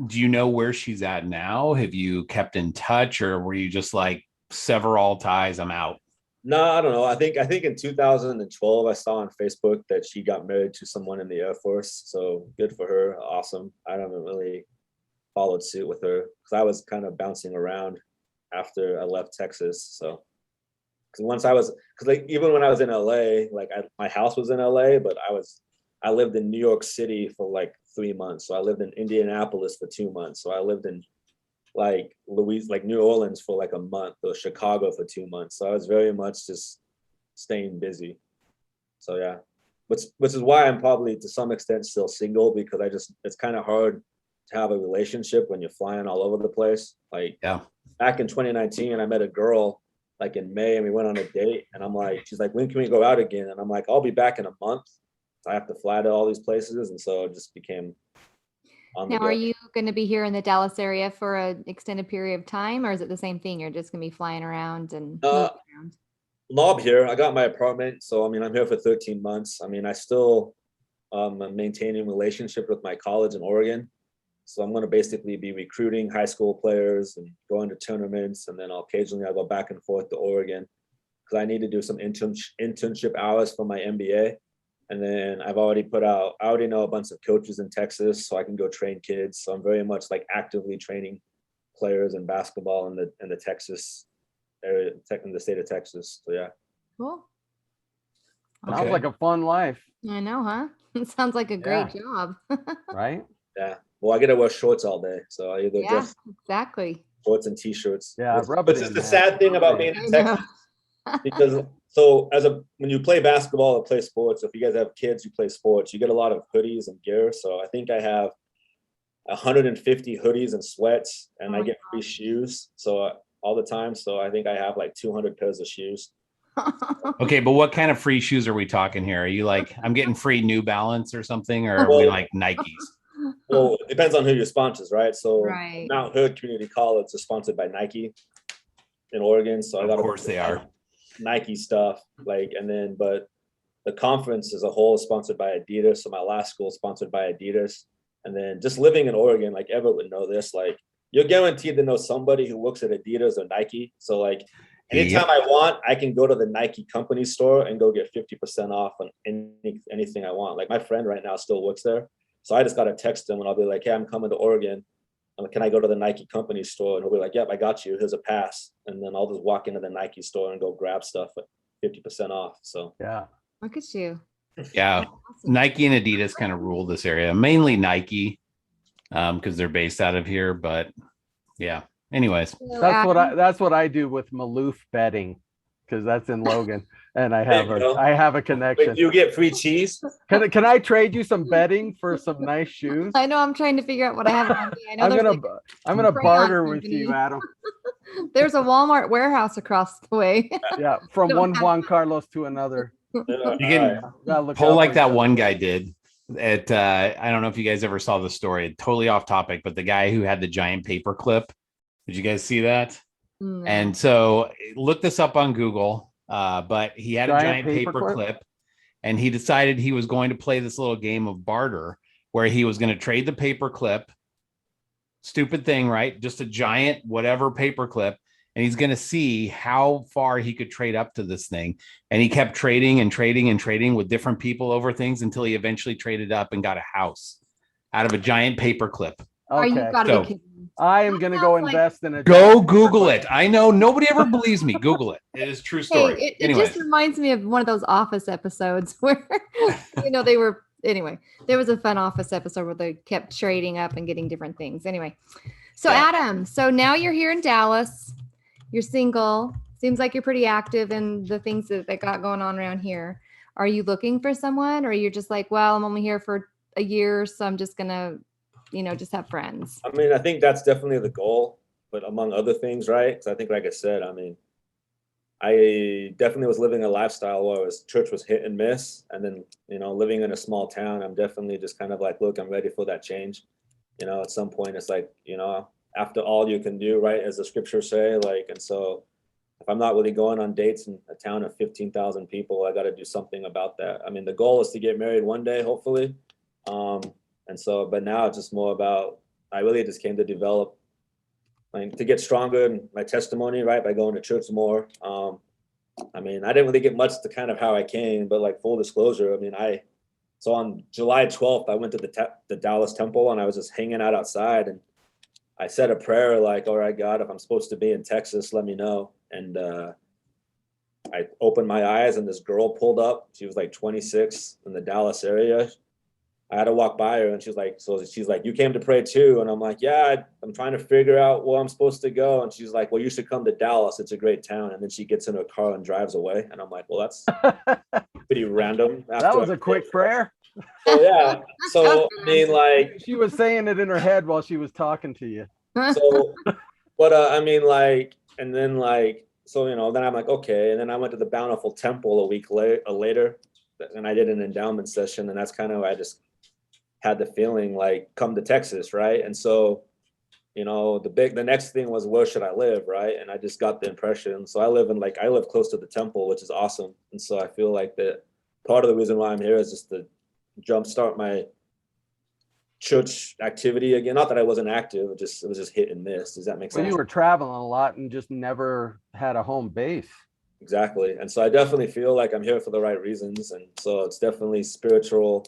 do you know where she's at now? Have you kept in touch or were you just like sever all ties? I'm out. No, I don't know. I think in 2012, I saw on Facebook that she got married to someone in the Air Force. So good for her. Awesome. I haven't really followed suit with her because I was kind of bouncing around after I left Texas. So because like even when I was in LA, like my house was in LA, but I lived in New York City for like 3 months. So I lived in Indianapolis for 2 months. So I lived in like New Orleans for like a month or Chicago for 2 months. So I was very much just staying busy. So yeah, which is why I'm probably to some extent still single because it's kind of hard to have a relationship when you're flying all over the place. Like back in 2019, I met a girl like in May and we went on a date and I'm like, she's like, when can we go out again? And I'm like, I'll be back in a month. I have to fly to all these places. And so it just became now, are you going to be here in the Dallas area for an extended period of time, or is it the same thing? You're just going to be flying around and moving around? No, I'm here. I got my apartment. So, I mean, I'm here for 13 months. I mean, I still am maintaining relationship with my college in Oregon. So I'm going to basically be recruiting high school players and going to tournaments. And then occasionally I'll go back and forth to Oregon because I need to do some internship hours for my MBA. And then I already know a bunch of coaches in Texas, so I can go train kids. So I'm very much like actively training players in basketball in the Texas area, in the state of Texas. So yeah. Cool. Sounds like a fun life. I know, huh? It sounds like a great job. Right? Yeah. Well, I get to wear shorts all day, so I either dress exactly shorts and t-shirts. Yeah, but it's just the sad thing about being in Texas. Because when you play basketball or play sports, if you guys have kids who play sports, you get a lot of hoodies and gear. So I think I have 150 hoodies and sweats, and I get free shoes. So all the time. So I think I have like 200 pairs of shoes. Okay, but what kind of free shoes are we talking here? Are you like, I'm getting free New Balance or something, or are we like Nikes? Well, it depends on who your sponsors, right? So Mount Hood Community College is sponsored by Nike in Oregon. So of course they are. Nike stuff, but the conference as a whole is sponsored by Adidas. So my last school is sponsored by Adidas. And then just living in Oregon, like Everett would know this, like you're guaranteed to know somebody who works at Adidas or Nike. So like anytime I want, I can go to the Nike company store and go get 50% off on anything I want. Like my friend right now still works there. So I just got to text him and I'll be like, hey, I'm coming to Oregon. Can I go to the Nike company store? And he'll be like, yep, I got you. Here's a pass. And then I'll just walk into the Nike store and go grab stuff at 50% off. So yeah. Look at you. Yeah. Awesome. Nike and Adidas kind of rule this area, mainly Nike, because they're based out of here. But yeah. Anyways. That's what I do with Maloof betting, because that's in Logan. And I have a connection. Wait, do you get free cheese? Can I trade you some bedding for some nice shoes? I know. I'm trying to figure out what I have on me. I know I'm gonna barter with you, Adam. There's a Walmart warehouse across the way. Yeah, from one Juan Carlos to another. You can pull like that one guy did. At I don't know if you guys ever saw the story. Totally off topic, but the guy who had the giant paper clip. Did you guys see that? No. And so look this up on Google. But he had a giant paper clip, and he decided he was going to play this little game of barter where he was going to trade the paper clip. Stupid thing, right? Just a giant whatever paper clip. And he's going to see how far he could trade up to this thing. And he kept trading and trading and trading with different people over things until he eventually traded up and got a house out of a giant paper clip. Okay. You gotta be kidding. I am going to go invest in a. Go Google it. I know nobody ever believes me. Google it. It is a true story. Hey, it just reminds me of one of those Office episodes where, they were, anyway, there was a fun Office episode where they kept trading up and getting different things. Anyway, so yeah. Adam, so now you're here in Dallas. You're single. Seems like you're pretty active in the things that got going on around here. Are you looking for someone, or you're just like, well, I'm only here for a year, so I'm just gonna, just have friends? I mean, I think that's definitely the goal, but among other things, right? Because I think, like I said, I mean, I definitely was living a lifestyle where church was hit and miss, and then living in a small town, I'm definitely just kind of like, look, I'm ready for that change. At some point, it's like, after all you can do, right, as the scriptures say, like, and so if I'm not really going on dates in a town of 15,000 people, I got to do something about that. I mean, the goal is to get married one day, hopefully. And so, but now it's just more about, I really just came to develop, like, to get stronger in my testimony, right, by going to church more. I mean, I didn't really get much to kind of how I came, but like full disclosure, I mean, so on July 12th, I went to the Dallas temple, and I was just hanging out outside, and I said a prayer like, all right, God, if I'm supposed to be in Texas, let me know. And I opened my eyes, and this girl pulled up. She was like 26 in the Dallas area. I had to walk by her, and she's like, you came to pray too? And I'm like, yeah, I'm trying to figure out where I'm supposed to go. And she's like, well, you should come to Dallas. It's a great town. And then she gets in her car and drives away. And I'm like, well, that's pretty random. That was a quick prayer. So yeah. So I mean, like, she was saying it in her head while she was talking to you. So, but I mean, like, and then like, so then I'm like, okay. And then I went to the Bountiful Temple a week later, and I did an endowment session, and that's kind of, I just had the feeling like, come to Texas, right? And so, the next thing was, where should I live, right? And I just got the impression. So I live close to the temple, which is awesome. And so I feel like that part of the reason why I'm here is just to jumpstart my church activity again. Not that I wasn't active, it was just hit and miss. Does that make sense? You were traveling a lot and just never had a home base. Exactly. And so I definitely feel like I'm here for the right reasons. And so it's definitely spiritual,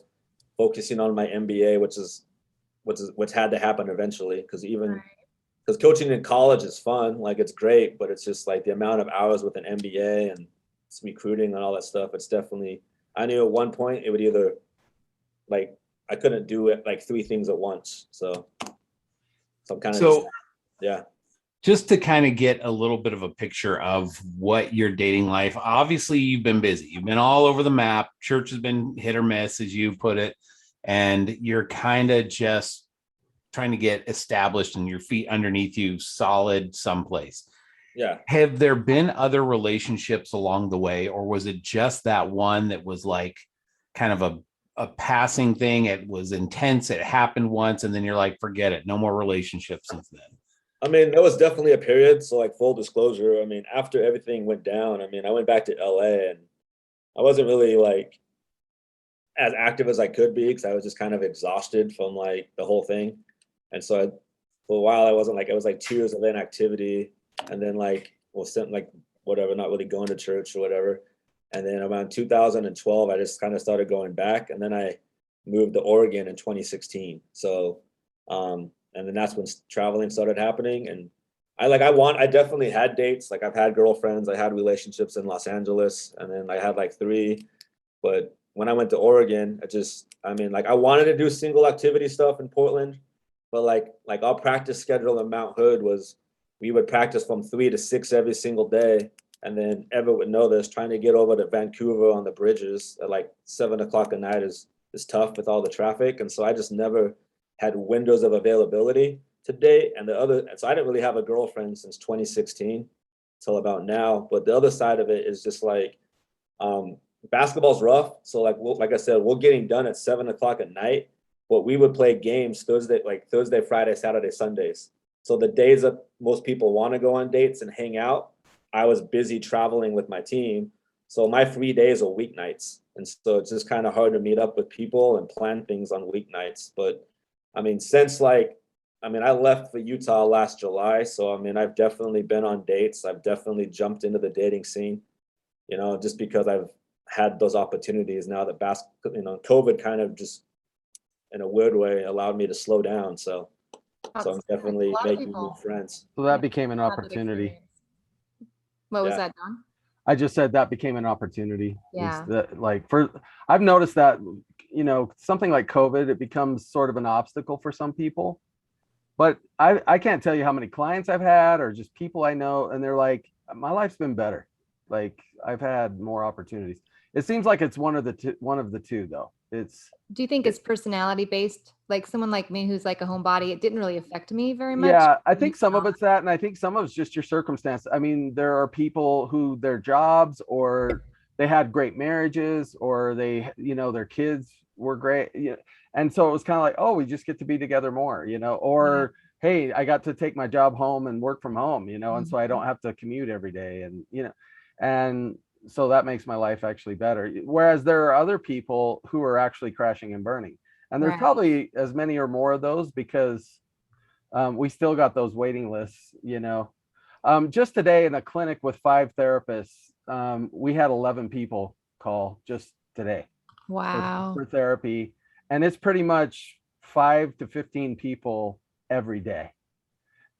focusing on my MBA, which had to happen eventually, because coaching in college is fun, like it's great, but it's just like the amount of hours with an MBA and recruiting and all that stuff. It's definitely, I knew at one point it would either, like, I couldn't do it like 3 things at once. So I'm kind of, yeah. Just to kind of get a little bit of a picture of what your dating life, obviously you've been busy. You've been all over the map. Church has been hit or miss, as you put it. And you're kind of just trying to get established and your feet underneath you solid someplace. Yeah. Have there been other relationships along the way, or was it just that one that was like kind of a passing thing? It was intense. It happened once, and then you're like, forget it. No more relationships since then. I mean, there was definitely a period. So like, full disclosure, I mean, after everything went down, I mean, I went back to LA, and I wasn't really like as active as I could be, because I was just kind of exhausted from like the whole thing. And so for a while, it was like 2 years of inactivity, and then like, whatever, not really going to church or whatever. And then around 2012, I just kind of started going back, and then I moved to Oregon in 2016. So, and then that's when traveling started happening. And I definitely had dates. Like, I've had girlfriends, I had relationships in Los Angeles, and then I had like 3. But when I went to Oregon, I wanted to do single activity stuff in Portland, but like our practice schedule in Mount Hood was, we would practice from 3 to 6 every single day. And then Everett would know this, trying to get over to Vancouver on the bridges at like 7 o'clock at night is tough with all the traffic. And so I just never had windows of availability to date. And so I didn't really have a girlfriend since 2016 till about now. But the other side of it is just like, basketball's rough. So like I said, we're getting done at 7 o'clock at night, but we would play games Thursday, Friday, Saturday, Sundays. So the days that most people want to go on dates and hang out, I was busy traveling with my team. So my free days are weeknights. And so it's just kind of hard to meet up with people and plan things on weeknights. But I mean, I left for Utah last July. So I mean, I've definitely been on dates. I've definitely jumped into the dating scene, just because I've had those opportunities now that COVID kind of just in a weird way allowed me to slow down. So I'm definitely making new friends. So that became an opportunity. What was that, Don? I just said that became an opportunity. Yeah. I've noticed that, something like COVID, it becomes sort of an obstacle for some people. But I can't tell you how many clients I've had or just people I know, and they're like, my life's been better. Like I've had more opportunities. It seems like it's one of the two though. Do you think it's personality based? Like someone like me who's like a homebody, it didn't really affect me very much. Yeah, I think some of it's that, and I think some of it's just your circumstance. I mean, there are people who their jobs or they had great marriages or their kids were great. And so it was kind of like, oh, we just get to be together more, or hey, I got to take my job home and work from home, and so I don't have to commute every day, and and so that makes my life actually better. Whereas there are other people who are actually crashing and burning. And there's probably as many or more of those because we still got those waiting lists, Just today in a clinic with 5 therapists, we had 11 people call just today. Wow. For therapy. And it's pretty much 5 to 15 people every day.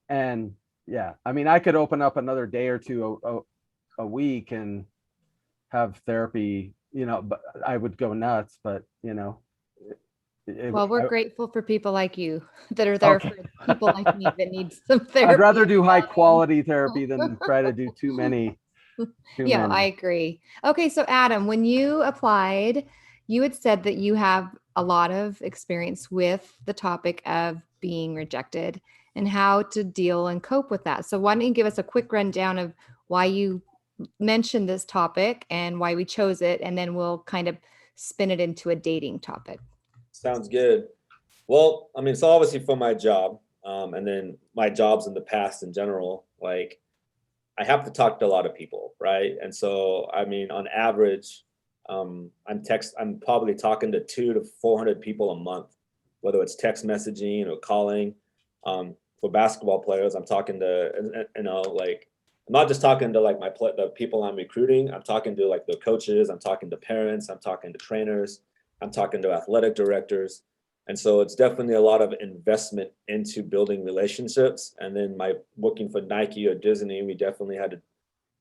And yeah, I mean, I could open up another day or two a week and have therapy, but I would go nuts, but well, we're grateful for people like you that are there for people like me that need some therapy. I'd rather do high quality therapy than try to do too many. I agree. Okay, so Adam, when you applied, you had said that you have a lot of experience with the topic of being rejected and how to deal and cope with that. So why don't you give us a quick rundown of why you mentioned this topic and why we chose it, and then we'll kind of spin it into a dating topic. Sounds good. Well, I mean, so obviously for my job, and then my jobs in the past in general, like I have to talk to a lot of people, right? And so, I mean, on average, I'm probably talking to 200 to 400 people a month, whether it's text messaging or calling. For basketball players, I'm talking to, I'm not just talking to like the people I'm recruiting. I'm talking to like the coaches. I'm talking to parents. I'm talking to trainers. I'm talking to athletic directors. And so it's definitely a lot of investment into building relationships. And then working for Nike or Disney, we definitely had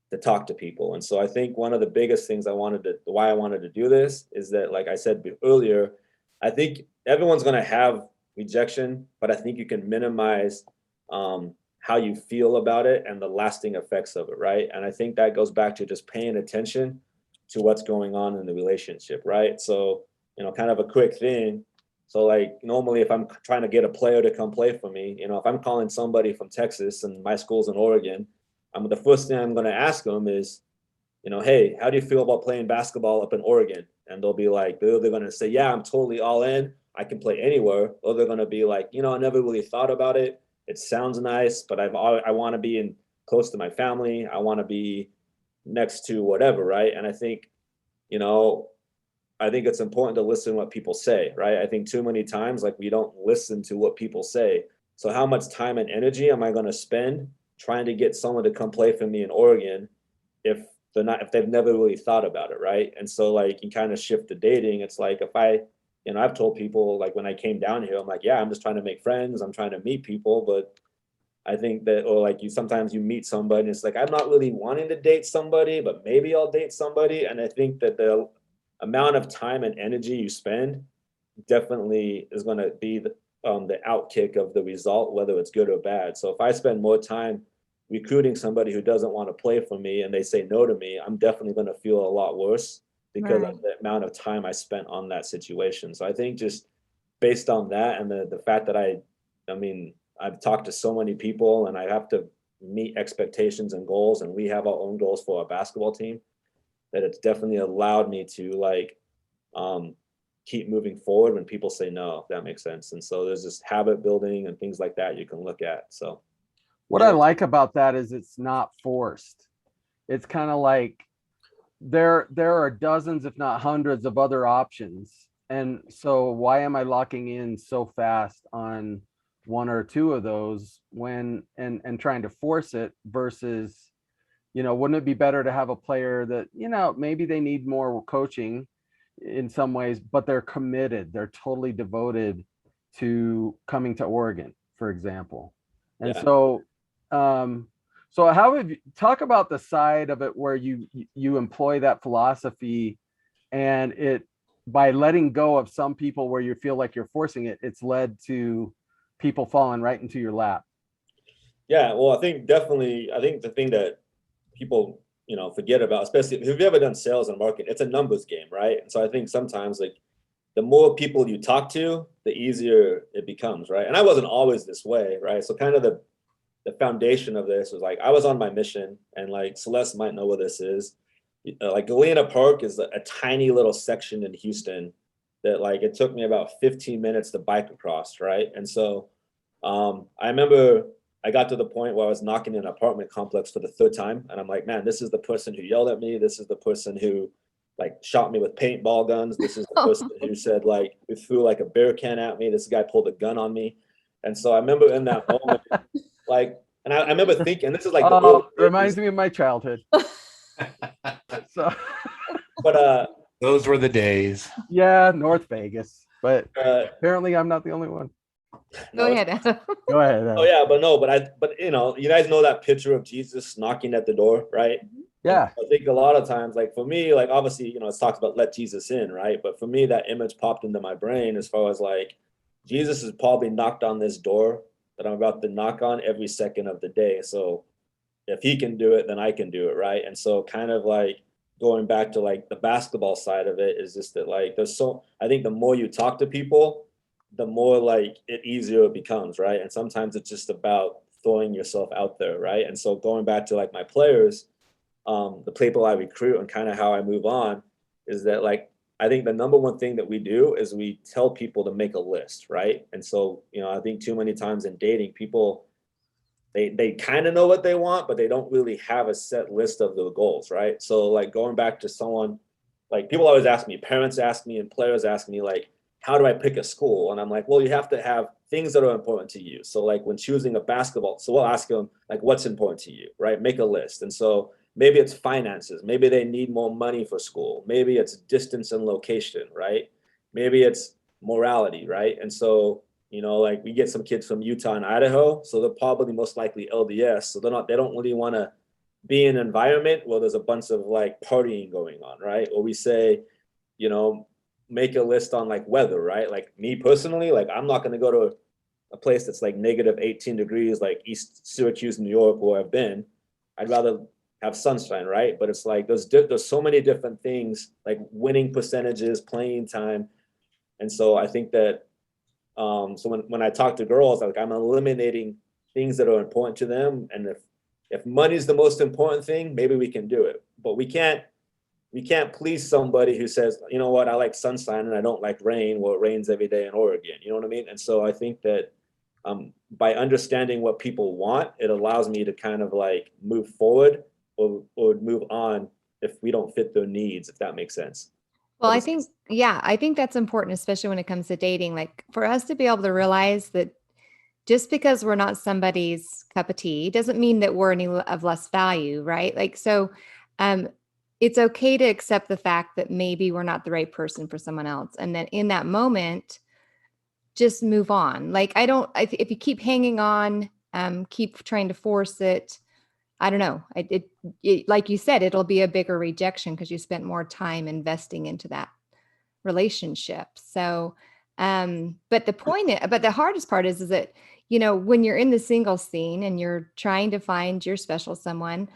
to talk to people. And so I think one of the biggest things why I wanted to do this is that, like I said earlier, I think everyone's going to have rejection, but I think you can minimize how you feel about it and the lasting effects of it, right? And I think that goes back to just paying attention to what's going on in the relationship, right? So, kind of a quick thing. So like normally if I'm trying to get a player to come play for me, if I'm calling somebody from Texas and my school's in Oregon, the first thing I'm going to ask them is, hey, how do you feel about playing basketball up in Oregon? And they'll be like, they're going to say, yeah, I'm totally all in. I can play anywhere. Or they're going to be like, I never really thought about it. It sounds nice, but I want to be close to my family. I want to be next to whatever, right? And I think, it's important to listen to what people say, right? I think too many times, like we don't listen to what people say. So how much time and energy am I going to spend trying to get someone to come play for me in Oregon if they've never really thought about it, right? And so like you kind of shift to dating. It's like if I've told people like when I came down here, I'm like, yeah, I'm just trying to make friends. I'm trying to meet people. But I think that, or like sometimes you meet somebody and it's like, I'm not really wanting to date somebody, but maybe I'll date somebody. And I think that the amount of time and energy you spend definitely is going to be the outkick of the result, whether it's good or bad. So if I spend more time recruiting somebody who doesn't want to play for me and they say no to me, I'm definitely going to feel a lot worse because of the amount of time I spent on that situation. So I think just based on that and the fact that I've talked to so many people and I have to meet expectations and goals, and we have our own goals for our basketball team, that it's definitely allowed me to keep moving forward when people say no, if that makes sense. And so there's this habit building and things like that you can look at. So What I like about that is it's not forced. It's kind of like there are dozens, if not hundreds, of other options. And so why am I locking in so fast on one or two of those when and trying to force it versus, wouldn't it be better to have a player that, maybe they need more coaching in some ways, but they're committed, they're totally devoted to coming to Oregon, for example. And so how have you talk about the side of it where you employ that philosophy, and it, by letting go of some people where you feel like you're forcing it, it's led to people falling right into your lap? Yeah, well, I think the thing that people, forget about, especially if you've ever done sales and marketing, it's a numbers game, right? And so I think sometimes, like, the more people you talk to, the easier it becomes, right? And I wasn't always this way, right? So kind of the foundation of this was like, I was on my mission, and like Celeste might know what this is. Like Galena Park is a tiny little section in Houston that, like, it took me about 15 minutes to bike across, right? And so I remember I got to the point where I was knocking an apartment complex for the third time, and I'm like, man, this is the person who yelled at me. This is the person who, like, shot me with paintball guns. This is the person who said, like, who threw like a beer can at me. This guy pulled a gun on me. And so I remember in that moment, like, and I remember thinking, this is like, reminds me of my childhood. So, but those were the days. Yeah, North Vegas, but apparently I'm not the only one. Go ahead, Adam. Go ahead. Oh yeah, but you guys know that picture of Jesus knocking at the door, right? Yeah. And I think a lot of times, like for me, like obviously, it talks about let Jesus in, right? But for me, that image popped into my brain as far as like, Jesus has probably knocked on this door that I'm about to knock on every second of the day. So if he can do it, then I can do it, right? And so kind of like going back to like the basketball side of it is just that, like, I think the more you talk to people, the more like it easier it becomes, right? And sometimes it's just about throwing yourself out there, right? And so going back to like my players, the people I recruit and kind of how I move on is that, like, I think the number one thing that we do is we tell people to make a list, right? And so, I think too many times in dating, people, they kind of know what they want, but they don't really have a set list of the goals, right? So like going back to someone, like people always ask me, parents ask me and players ask me, like, how do I pick a school? And I'm like, well, you have to have things that are important to you. So like when choosing a basketball, so we'll ask them, like, what's important to you, right? Make a list. And so maybe it's finances. Maybe they need more money for school. Maybe it's distance and location, right? Maybe it's morality, right? And so, like we get some kids from Utah and Idaho, so they're probably most likely LDS. So they don't really want to be in an environment where there's a bunch of like partying going on, right? Or we say, make a list on like weather, right? Like me personally, like I'm not going to go to a place that's like negative 18 degrees, like East Syracuse, New York, where I've been. I'd rather have sunshine, right? But it's like there's so many different things, like winning percentages, playing time. And so I think that so when I talk to girls, like I'm eliminating things that are important to them. And if money is the most important thing, maybe we can do it. But we can't please somebody who says, you know what, I like sunshine and I don't like rain. Well, it rains every day in Oregon. You know what I mean? And so I think that by understanding what people want, it allows me to kind of like move forward or move on if we don't fit their needs, if that makes sense. Well, I think that's important, especially when it comes to dating, like for us to be able to realize that just because we're not somebody's cup of tea doesn't mean that we're any of less value, right? Like, so it's okay to accept the fact that maybe we're not the right person for someone else. And then in that moment, just move on. Like, if you keep hanging on, keep trying to force it, I don't know. It like you said, it'll be a bigger rejection because you spent more time investing into that relationship. So, but the hardest part is that, when you're in the single scene and you're trying to find your special someone,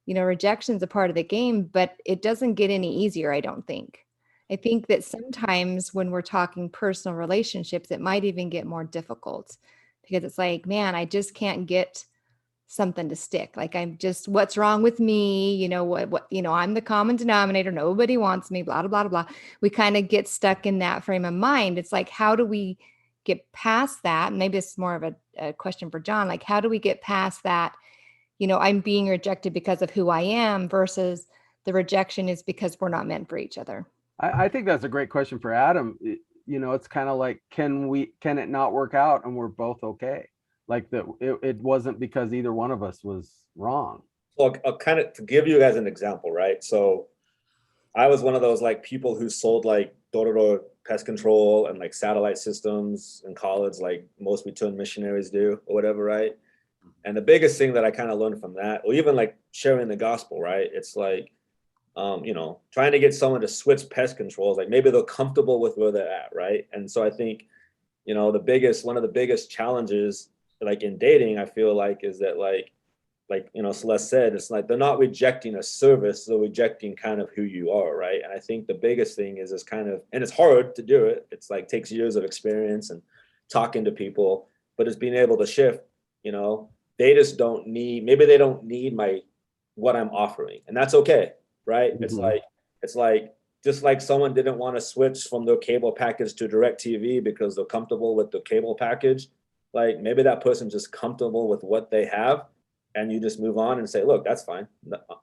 rejection's a part of the game, but it doesn't get any easier, I don't think. I think that sometimes when we're talking personal relationships, it might even get more difficult because it's like, man, I just can't get something to stick. Like, what's wrong with me? I'm the common denominator. Nobody wants me, blah, blah, blah, blah. We kind of get stuck in that frame of mind. It's like, how do we get past that? Maybe it's more of a question for John. Like, how do we get past that? You know, I'm being rejected because of who I am versus the rejection is because we're not meant for each other. I think that's a great question for Adam. You know, it's kind of like, can it not work out and we're both okay? Like that it wasn't because either one of us was wrong. Well, I'll kind of, to give you guys an example, right? So I was one of those like people who sold like door-to-door pest control and like satellite systems in college, like most returned missionaries do or whatever, right? And the biggest thing that I kind of learned from that, or even like sharing the gospel, right? It's like, you know, trying to get someone to switch pest controls, like maybe they're comfortable with where they're at, right? And so I think, you know, one of the biggest challenges like in dating, I feel like, is that like, you know, Celeste said, it's like they're not rejecting a service, they're rejecting kind of who you are, right? And I think the biggest thing is kind of, and it's hard to do it. It's like takes years of experience and talking to people, but it's being able to shift, you know, they just don't need, maybe they don't need what I'm offering, and that's okay, right? Mm-hmm. It's like just like someone didn't want to switch from their cable package to DirecTV because they're comfortable with the cable package. Like maybe that person's just comfortable with what they have, and you just move on and say, look, that's fine.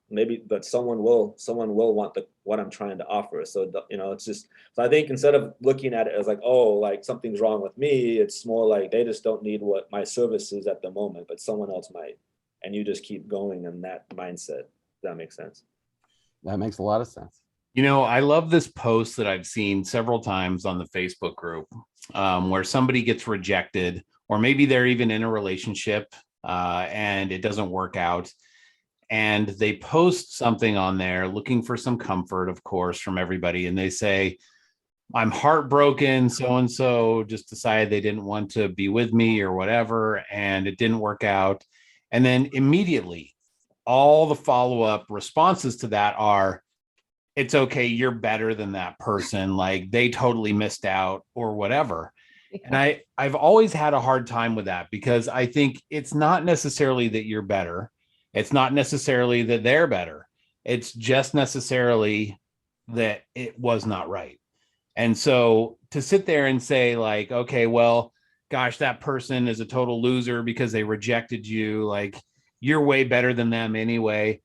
Maybe, but someone will want what I'm trying to offer. So, you know, it's just, so I think instead of looking at it as like, oh, like something's wrong with me, it's more like they just don't need what my service is at the moment, but someone else might. And you just keep going in that mindset. Does that make sense? That makes a lot of sense. You know, I love this post that I've seen several times on the Facebook group where somebody gets rejected, or maybe they're even in a relationship and it doesn't work out. And they post something on there looking for some comfort, of course, from everybody. And they say, I'm heartbroken. So-and-so just decided they didn't want to be with me or whatever, and it didn't work out. And then immediately, all the follow-up responses to that are, it's okay, you're better than that person. Like they totally missed out or whatever. And I've always had a hard time with that, because I think it's not necessarily that you're better. It's not necessarily that they're better. It's just necessarily that it was not right. And so to sit there and say like, okay, well, gosh, that person is a total loser because they rejected you. Like you're way better than them anyway.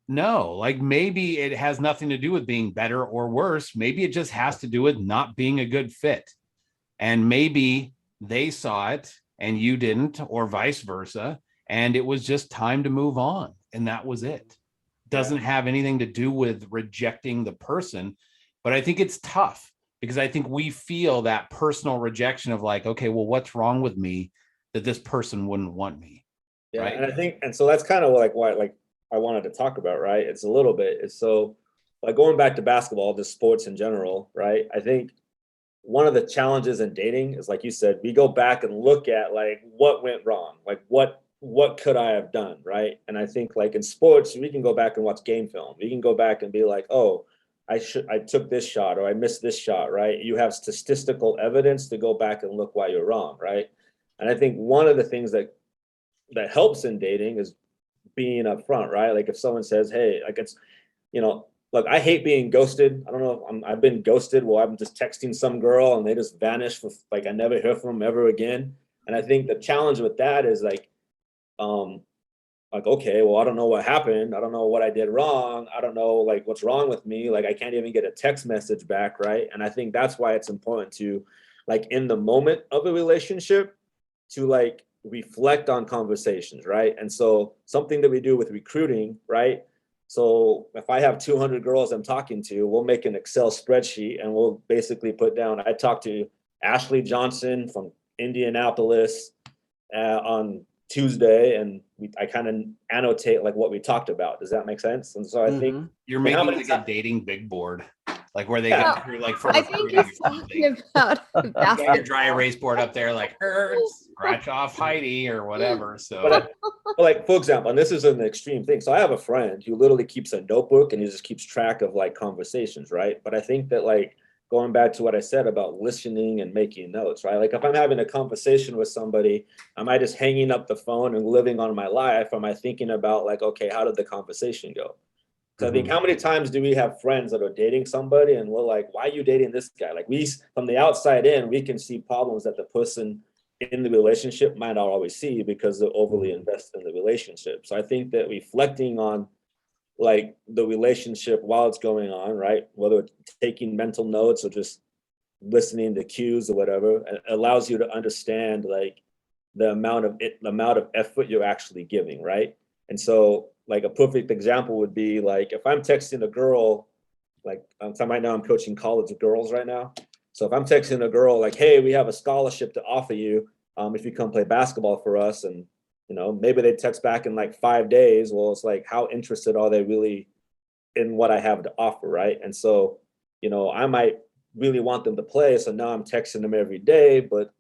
No, like maybe it has nothing to do with being better or worse. Maybe it just has to do with not being a good fit. And maybe they saw it and you didn't, or vice versa. And it was just time to move on. And that was it. Doesn't have anything to do with rejecting the person. But I think it's tough because I think we feel that personal rejection of like, okay, well, what's wrong with me that this person wouldn't want me? Yeah. Right. And I think, and so that's kind of like why, like I wanted to talk about, right? It's a little bit, it's so like going back to basketball, just sports in general, right? I think one of the challenges in dating is, like you said, we go back and look at like what went wrong, like what could I have done, right? And I think like in sports, we can go back and watch game film. We can go back and be like, oh, I took this shot or I missed this shot, right? You have statistical evidence to go back and look why you're wrong, right? And I think one of the things that helps in dating is being upfront, right? Like if someone says, hey, like it's, you know, look, I hate being ghosted. I don't know if I've been ghosted. Well, I'm just texting some girl and they just vanish for like, I never hear from them ever again. And I think the challenge with that is like, okay, well, I don't know what happened. I don't know what I did wrong. I don't know like what's wrong with me. Like I can't even get a text message back, right? And I think that's why it's important to like in the moment of a relationship to like reflect on conversations, right? And so something that we do with recruiting, right? So if I have 200 girls I'm talking to, we'll make an Excel spreadsheet and we'll basically put down, I talked to Ashley Johnson from Indianapolis on Tuesday, and I kind of annotate like what we talked about. Does that make sense? And so I think you're making like a dating big board, like where they go through like for I think he's talking about you got your dry erase board up there, like scratch off Heidi or whatever. So but like for example, and this is an extreme thing. So I have a friend who literally keeps a notebook and he just keeps track of like conversations, right? But I think that like going back to what I said about listening and making notes, right? Like if I'm having a conversation with somebody, am I just hanging up the phone and living on my life? Am I thinking about like, okay, how did the conversation go? So I think, how many times do we have friends that are dating somebody and we're like, why are you dating this guy? Like, we, from the outside in, we can see problems that the person in the relationship might not always see because they're overly invested in the relationship. So I think that reflecting on like the relationship while it's going on, right? Whether it's taking mental notes or just listening to cues or whatever, it allows you to understand like the amount of effort you're actually giving, right? And so like a perfect example would be like if I'm texting a girl, like right now I'm coaching college girls right now. So if I'm texting a girl like, hey, we have a scholarship to offer you if you come play basketball for us, and maybe they text back in like 5 days. Well, it's like, how interested are they really in what I have to offer, right? And so, I might really want them to play. So now I'm texting them every day, but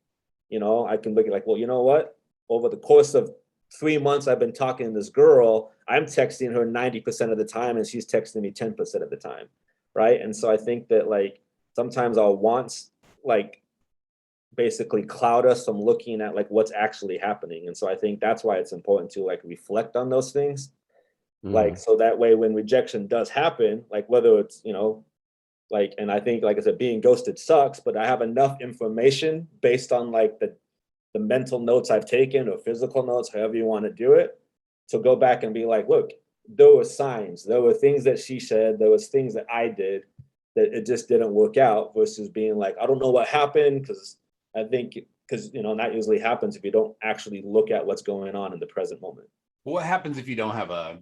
I can look at like, well, you know what? Over the course of 3 months, I've been talking to this girl. I'm texting her 90% of the time, and she's texting me 10% of the time, right? And so I think that like sometimes our wants like basically cloud us from looking at like what's actually happening. And so I think that's why it's important to like reflect on those things. Like, so that way when rejection does happen, like whether it's, like, and I think, like I said, being ghosted sucks, but I have enough information based on like the mental notes I've taken or physical notes, however you want to do it, to go back and be like, look, there were signs, there were things that she said, there was things that I did that it just didn't work out, versus being like, I don't know what happened, because that usually happens if you don't actually look at what's going on in the present moment. What happens if you don't have a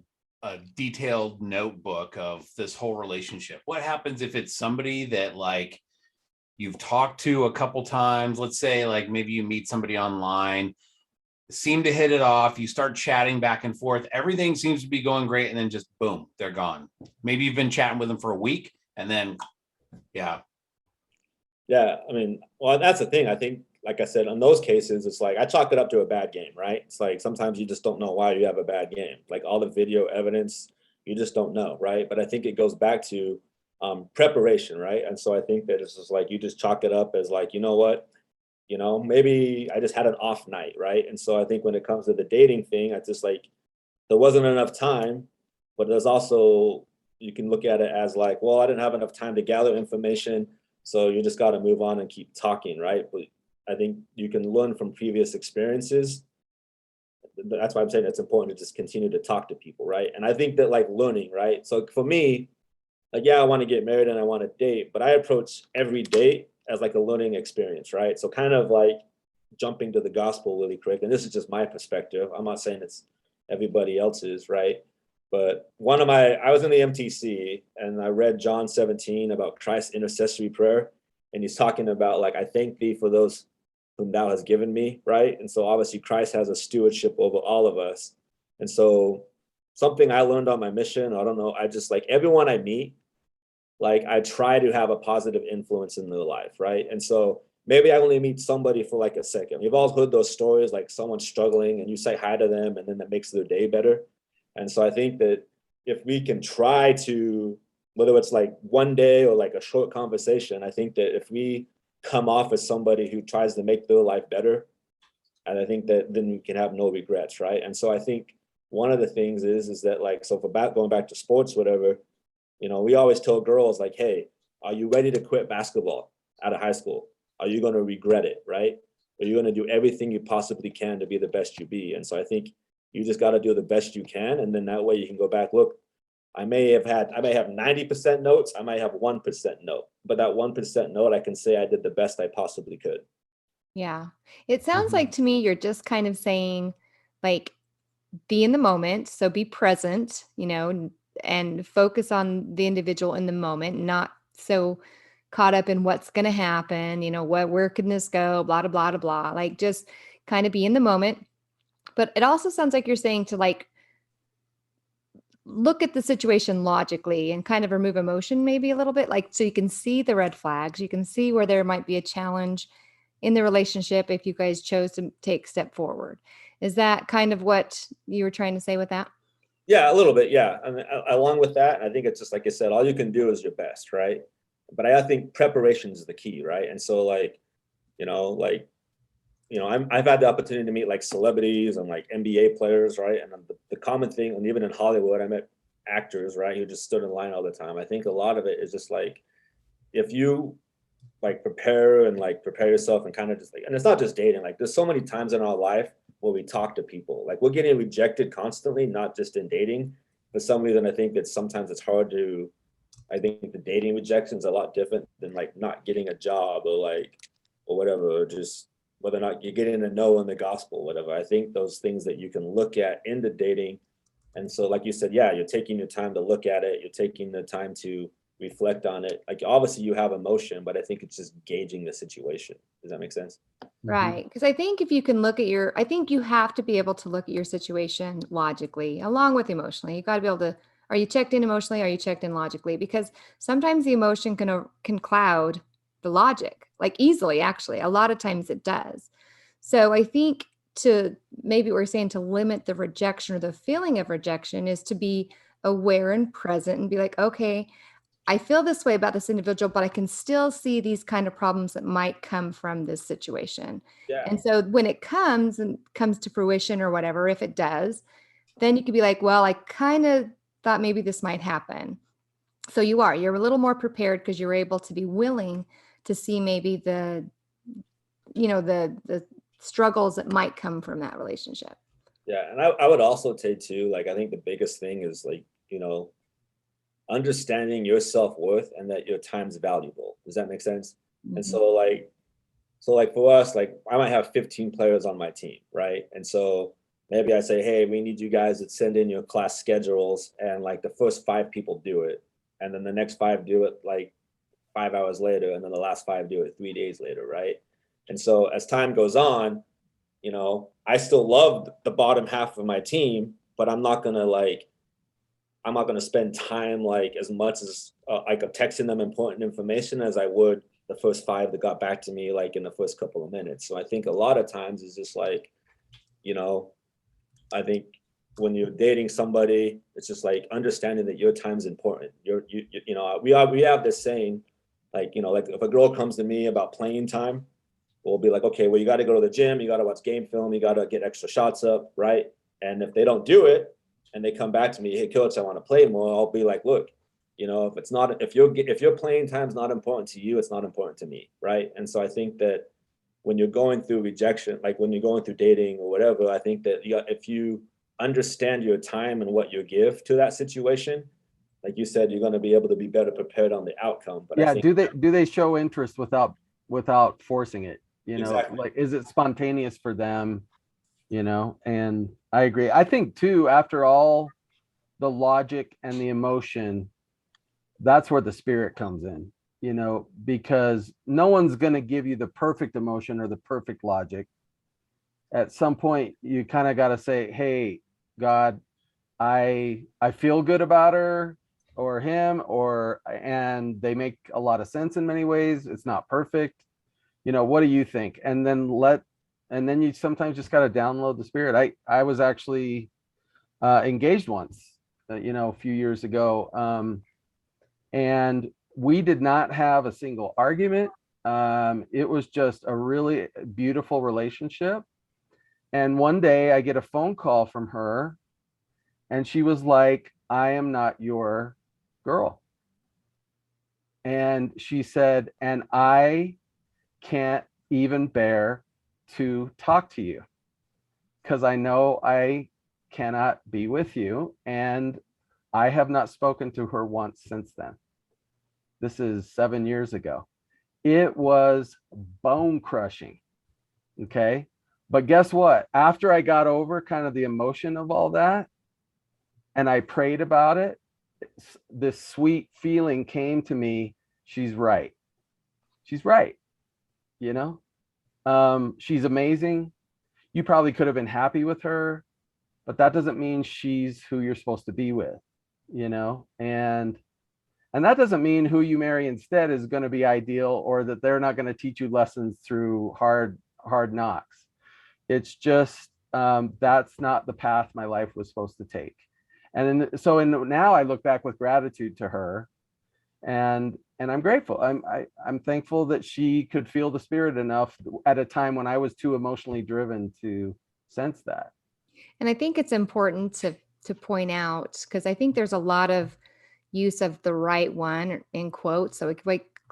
detailed notebook of this whole relationship? What happens if it's somebody that like you've talked to a couple times? Let's say like maybe you meet somebody online, seem to hit it off, you start chatting back and forth, everything seems to be going great, and then just boom, they're gone. Maybe you've been chatting with them for a week, and then I mean, well, that's the thing. I think, like I said, in those cases, it's like I chalk it up to a bad game, right? It's like sometimes you just don't know why you have a bad game. Like all the video evidence, you just don't know, right? But I think it goes back to preparation, right? And so I think that it's just like you just chalk it up as like, you know what, maybe I just had an off night, right? And so I think when it comes to the dating thing, I just like there wasn't enough time, but there's also, you can look at it as like, well, I didn't have enough time to gather information, so you just got to move on and keep talking, right? But I think you can learn from previous experiences. That's why I'm saying it's important to just continue to talk to people, right? And I think that like learning, right? So for me, like, yeah, I want to get married and I want to date, but I approach every date as like a learning experience, right? So kind of like jumping to the gospel really quick. And this is just my perspective. I'm not saying it's everybody else's, right? But I was in the MTC and I read John 17 about Christ's intercessory prayer. And he's talking about like, I thank thee for those whom thou hast given me, right? And so obviously Christ has a stewardship over all of us. And so something I learned on my mission, I don't know, I just like everyone I meet, like I try to have a positive influence in their life, right? And so maybe I only meet somebody for like a second. We've all heard those stories, like someone struggling and you say hi to them and then that makes their day better. And so I think that if we can try to, whether it's like one day or like a short conversation, I think that if we come off as somebody who tries to make their life better, and I think that then we can have no regrets, right? And so I think one of the things is that like, so for going back to sports, whatever, we always tell girls like, hey, are you ready to quit basketball out of high school? Are you going to regret it, right? Are you going to do everything you possibly can to be the best you be? And so I think you just got to do the best you can. And then that way you can go back, look, I may have 90% notes. I might have 1% note, but that 1% note, I can say I did the best I possibly could. Yeah. It sounds like to me, you're just kind of saying like, be in the moment. So be present, and focus on the individual in the moment, not so caught up in what's going to happen, where can this go, blah, blah, blah, blah, like just kind of be in the moment. But it also sounds like you're saying to like, look at the situation logically and kind of remove emotion maybe a little bit, like, so you can see the red flags, you can see where there might be a challenge in the relationship if you guys chose to take a step forward. Is that kind of what you were trying to say with that? Yeah, a little bit. Yeah. I mean, along with that, I think it's just like I said, all you can do is your best, right? But I think preparation is the key, right? And so I've had the opportunity to meet like celebrities and like NBA players, right? And the common thing, and even in Hollywood, I met actors, right, who just stood in line all the time. I think a lot of it is just like, if you like prepare yourself and kind of just like, and it's not just dating, like there's so many times in our life where we talk to people, like we're getting rejected constantly, not just in dating. For some reason, I think that sometimes it's hard to, I think the dating rejection is a lot different than like not getting a job or whatever, or just whether or not you're getting a no in the gospel, whatever. I think those things that you can look at in the dating. And so, like you said, yeah, you're taking your time to look at it. You're taking the time to reflect on it. Like obviously you have emotion, but I think it's just gauging the situation. Does that make sense? Right. Because I think if you can look at I think you have to be able to look at your situation logically along with emotionally. You got to be able to, are you checked in emotionally? Are you checked in logically? Because sometimes the emotion can cloud the logic, like easily, actually. A lot of times it does. So I think to maybe what we're saying to limit the rejection or the feeling of rejection is to be aware and present and be like, okay, I feel this way about this individual, but I can still see these kind of problems that might come from this situation. Yeah. And so when it comes to fruition or whatever, if it does, then you could be like, well, I kind of thought maybe this might happen. So you're a little more prepared because you're able to be willing to see maybe the struggles that might come from that relationship. Yeah. And I would also say too, like, I think the biggest thing is like, understanding your self-worth and that your time's valuable. Does that make sense? Mm-hmm. And so like for us, like I might have 15 players on my team, right? And so maybe I say, hey, we need you guys to send in your class schedules, and like the first 5 people do it, and then the next 5 do it like 5 hours later, and then the last 5 do it 3 days later, right? And so as time goes on, I still love the bottom half of my team, but I'm not gonna spend time like as much as like texting them important information as I would the first 5 that got back to me like in the first couple of minutes. So I think a lot of times it's just like, I think when you're dating somebody, it's just like understanding that your time's important. We have this saying, like, like if a girl comes to me about playing time, we'll be like, okay, well, you got to go to the gym, you got to watch game film, you got to get extra shots up, right? And if they don't do it, and they come back to me, hey, coach, I want to play more, I'll be like, look, if your playing time's not important to you, it's not important to me, right? And so I think that when you're going through rejection, like when you're going through dating or whatever, I think that if you understand your time and what you give to that situation, like you said, you're going to be able to be better prepared on the outcome. But yeah, I think, do they show interest without forcing it? Exactly. Like, is it spontaneous for them? And I agree. I think too, after all the logic and the emotion, that's where the spirit comes in, because no one's going to give you the perfect emotion or the perfect logic. At some point, you kind of got to say, hey, God, I feel good about her or him, and they make a lot of sense in many ways. It's not perfect. What do you think? And then you sometimes just got to download the spirit. I was actually engaged once, a few years ago. And we did not have a single argument. It was just a really beautiful relationship. And one day I get a phone call from her, and she was like, I am not your girl. And she said, and I can't even bear to talk to you because I know I cannot be with you. And I have not spoken to her once since then. This is 7 years ago. It was bone crushing. Okay. But guess what? After I got over kind of the emotion of all that, and I prayed about it, this sweet feeling came to me. She's right. She's right. She's amazing. You probably could have been happy with her, but that doesn't mean she's who you're supposed to be with, and that doesn't mean who you marry instead is going to be ideal, or that they're not going to teach you lessons through hard knocks. It's just that's not the path my life was supposed to take. And now I look back with gratitude to her, and I'm grateful. I'm thankful that she could feel the spirit enough at a time when I was too emotionally driven to sense that. And I think it's important to point out, because I think there's a lot of use of the right one in quotes. So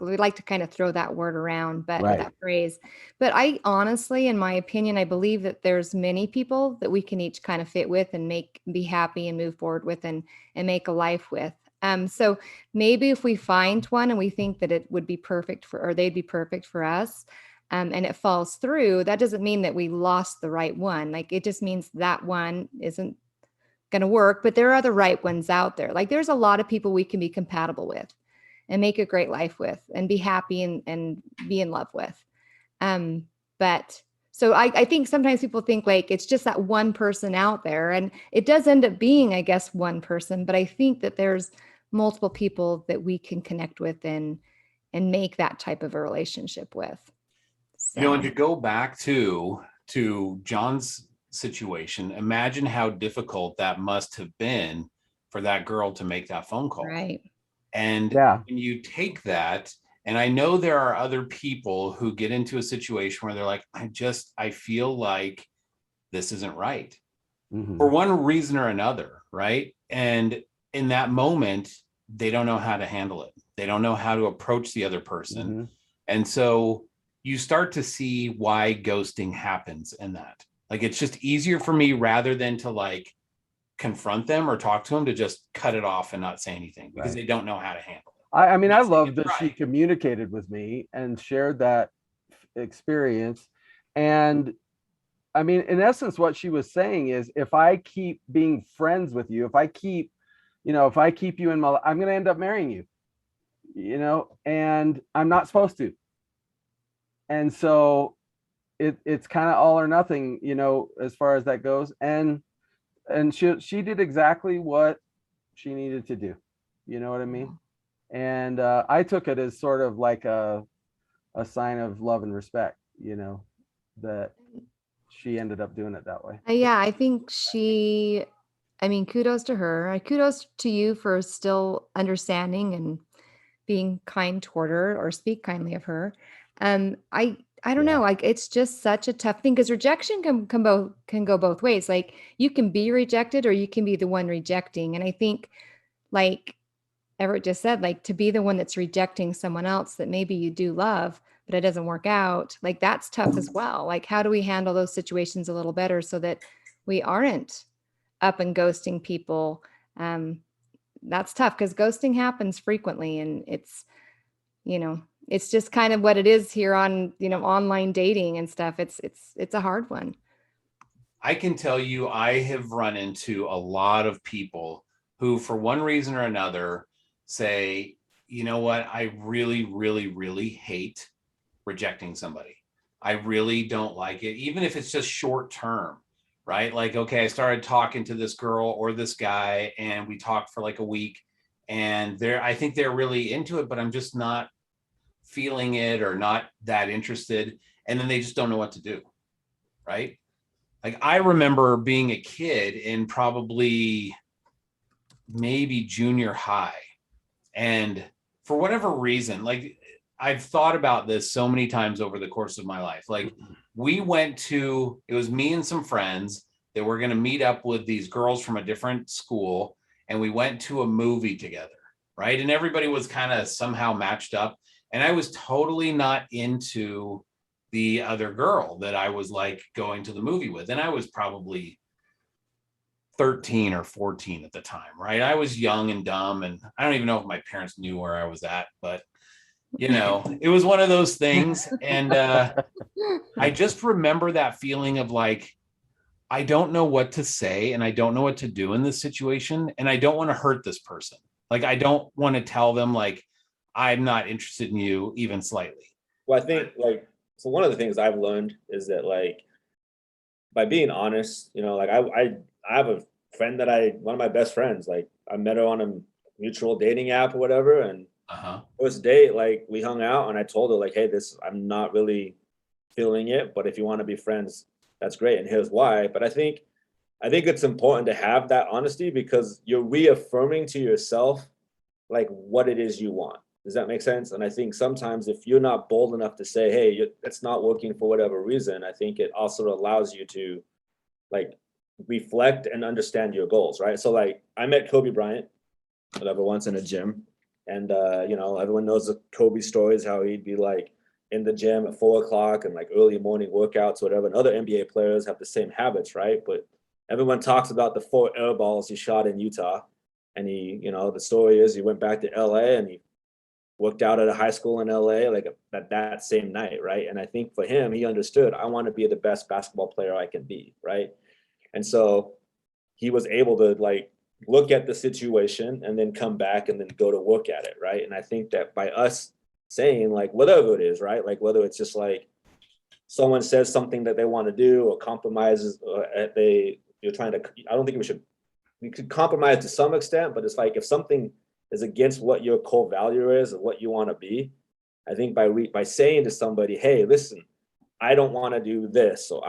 we like to kind of throw that word around, but or Right. that phrase. But I honestly, in my opinion, I believe that there's many people that we can each kind of fit with and be happy and move forward with and make a life with. So maybe if we find one and we think that it would be perfect or they'd be perfect for us, and it falls through, that doesn't mean that we lost the right one. Like, it just means that one isn't going to work, but there are the right ones out there. Like, there's a lot of people we can be compatible with and make a great life with and be happy and be in love with. But so I think sometimes people think like it's just that one person out there, and it does end up being, I guess, one person, but I think that there's multiple people that we can connect with and make that type of a relationship with. So. You know, and to go back to John's situation, imagine how difficult that must have been for that girl to make that phone call. Right. And Yeah. when you take that, and I know there are other people who get into a situation where they're like, I feel like this isn't right for one reason or another, right? And in that moment, they don't know how to handle it. They don't know how to approach the other person. And so you start to see why ghosting happens in that. Like, it's just easier for me, rather than to like confront them or talk to them, to just cut it off and not say anything, because they don't know how to handle it. I mean, I love that she communicated with me and shared that experience. And I mean, in essence, what she was saying is, if I keep being friends with you, if I keep you in my life, I'm going to end up marrying you, and I'm not supposed to. And so it's kind of all or nothing, as far as that goes. And she did exactly what she needed to do. You know what I mean? And I took it as sort of like a sign of love and respect, that she ended up doing it that way. Yeah, I think kudos to her. Kudos to you for still understanding and being kind toward her, or speak kindly of her. I don't know, like, it's just such a tough thing, because rejection can go both ways. Like, you can be rejected or you can be the one rejecting. And I think, like Everett just said, like, to be the one that's rejecting someone else that maybe you do love, but it doesn't work out, like, that's tough as well. Like, how do we handle those situations a little better so that we aren't up and ghosting people? That's tough, because ghosting happens frequently, and it's just kind of what it is here on, online dating and stuff. It's a hard one. I can tell you, I have run into a lot of people who, for one reason or another, say, you know what, I really, really, really hate rejecting somebody. I really don't like it, even if it's just short term, right? Like, okay, I started talking to this girl or this guy, and we talked for like a week, and I think they're really into it, but I'm just not feeling it or not that interested. And then they just don't know what to do, right? Like, I remember being a kid in probably maybe junior high, and for whatever reason, like, I've thought about this so many times over the course of my life. Like, it was me and some friends that were going to meet up with these girls from a different school, and we went to a movie together, right? And everybody was kind of somehow matched up, and I was totally not into the other girl that I was like going to the movie with. And I was probably 13 or 14 at the time, right? I was young and dumb, and I don't even know if my parents knew where I was at, but it was one of those things. And I just remember that feeling of like, I don't know what to say, and I don't know what to do in this situation, and I don't want to hurt this person. Like, I don't want to tell them like, I'm not interested in you even slightly. Well, I think so one of the things I've learned is that, like, by being honest, like, I have a friend one of my best friends, like, I met her on a mutual dating app or whatever. And first date, like, we hung out, and I told her, like, hey, I'm not really feeling it, but if you want to be friends, that's great. And here's why. But I think it's important to have that honesty, because you're reaffirming to yourself, like, what it is you want. Does that make sense? And I think sometimes if you're not bold enough to say, hey, it's not working for whatever reason, I think it also allows you to, like, reflect and understand your goals, right? So like I met Kobe Bryant, whatever, once in a gym. And you know, everyone knows the Kobe stories, how he'd be like in the gym at 4 o'clock and like early morning workouts, whatever. And other NBA players have the same habits, right? But everyone talks about the 4 air balls he shot in Utah. And he, you know, the story is he went back to LA and he worked out at a high school in LA like that same night, right? And I think for him, he understood, I want to be the best basketball player I can be, right? And so he was able to like look at the situation and then come back and then go to work at it, right? And I think that by us saying like whatever it is, right? Like whether it's just like someone says something that they want to do or compromises, or you're trying to, I don't think we could compromise to some extent, but it's like if something is against what your core value is and what you want to be, I think by saying to somebody, hey, listen, I don't want to do this, so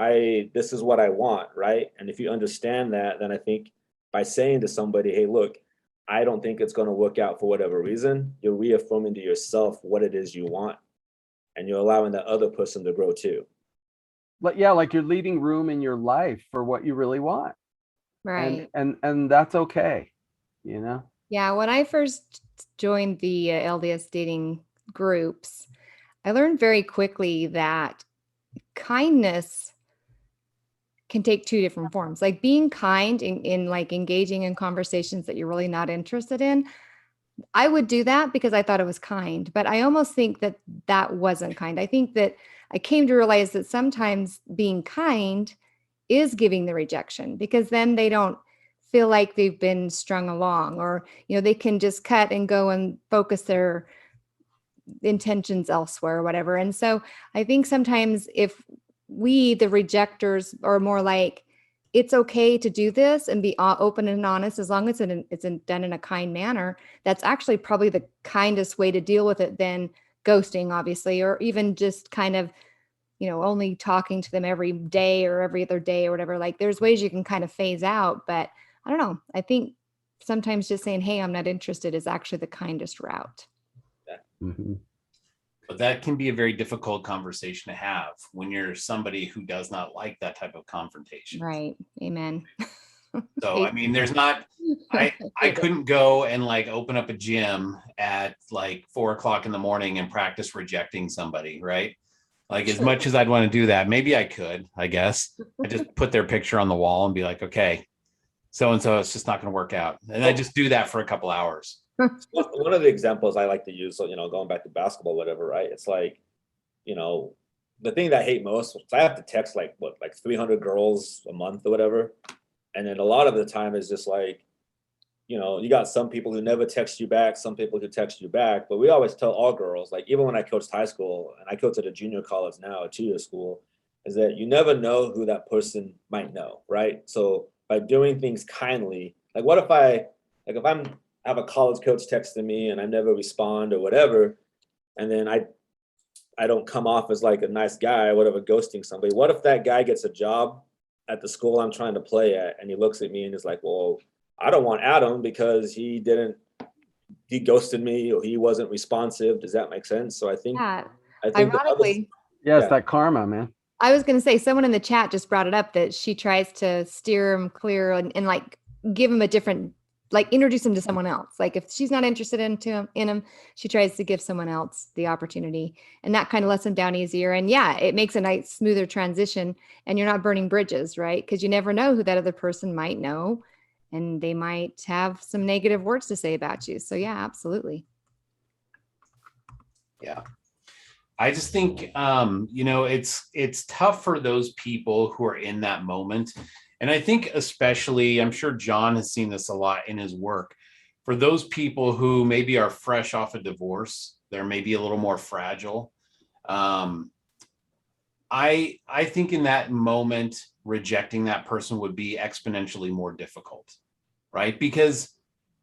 this is what I want, right? And if you understand that, then I think by saying to somebody, hey, look, I don't think it's going to work out for whatever reason, you're reaffirming to yourself what it is you want, and you're allowing that other person to grow too. But yeah, like you're leaving room in your life for what you really want. Right. And that's okay, you know? Yeah. When I first joined the LDS dating groups, I learned very quickly that kindness can take two different forms. Like being kind in like engaging in conversations that you're really not interested in. I would do that because I thought it was kind, but I almost think that that wasn't kind. I think that I came to realize that sometimes being kind is giving the rejection, because then they don't feel like they've been strung along, or, you know, they can just cut and go and focus their intentions elsewhere or whatever. And so I think sometimes if we, the rejectors, are more like, it's okay to do this and be open and honest, as long as it's done in a kind manner, that's actually probably the kindest way to deal with it than ghosting, obviously, or even just kind of, you know, only talking to them every day or every other day or whatever. Like there's ways you can kind of phase out, but I don't know. I think sometimes just saying, hey, I'm not interested is actually the kindest route. Mm-hmm. But that can be a very difficult conversation to have when you're somebody who does not like that type of confrontation. Right. Amen. So, I mean, there's not, I couldn't go and like open up a gym at like 4 o'clock in the morning and practice rejecting somebody, right? Like as much as I'd want to do that, maybe I could, I guess. I just put their picture on the wall and be like, okay, so-and-so, it's just not going to work out. And I just do that for a couple hours. One of the examples I like to use, you know, going back to basketball, whatever, right? It's like, you know, the thing that I hate most, I have to text like 300 girls a month or whatever. And then a lot of the time is just like, you know, you got some people who never text you back, some people who text you back. But we always tell all girls, like even when I coached high school, and I coach at a junior college now, a 2-year school, is that you never know who that person might know, right? So by doing things kindly, like what if I have a college coach texting me and I never respond or whatever, and then I don't come off as like a nice guy or whatever, ghosting somebody. What if that guy gets a job at the school I'm trying to play at, and he looks at me and is like, well, I don't want Adam because he ghosted me or he wasn't responsive. Does that make sense? So I think Ironically, it's that karma, man. I was going to say, someone in the chat just brought it up that she tries to steer him clear and like give him a different, like introduce him to someone else. Like if she's not interested in him, she tries to give someone else the opportunity, and that kind of lets him down easier. And yeah, it makes a nice, smoother transition, and you're not burning bridges, right? Because you never know who that other person might know, and they might have some negative words to say about you. So yeah, absolutely. Yeah. I just think, you know, it's tough for those people who are in that moment. And I think especially, I'm sure John has seen this a lot in his work, for those people who maybe are fresh off a divorce, they're maybe a little more fragile. I think in that moment, rejecting that person would be exponentially more difficult, right? Because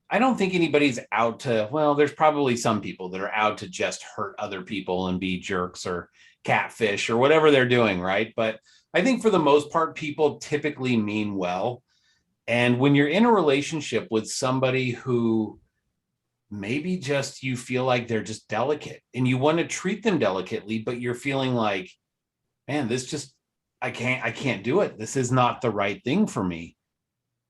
I don't think anybody's out to, well, there's probably some people that are out to just hurt other people and be jerks or catfish or whatever they're doing, right? But I think for the most part, people typically mean well. And when you're in a relationship with somebody who maybe just you feel like they're just delicate and you want to treat them delicately, but you're feeling like, man, this just, I can't do it. This is not the right thing for me.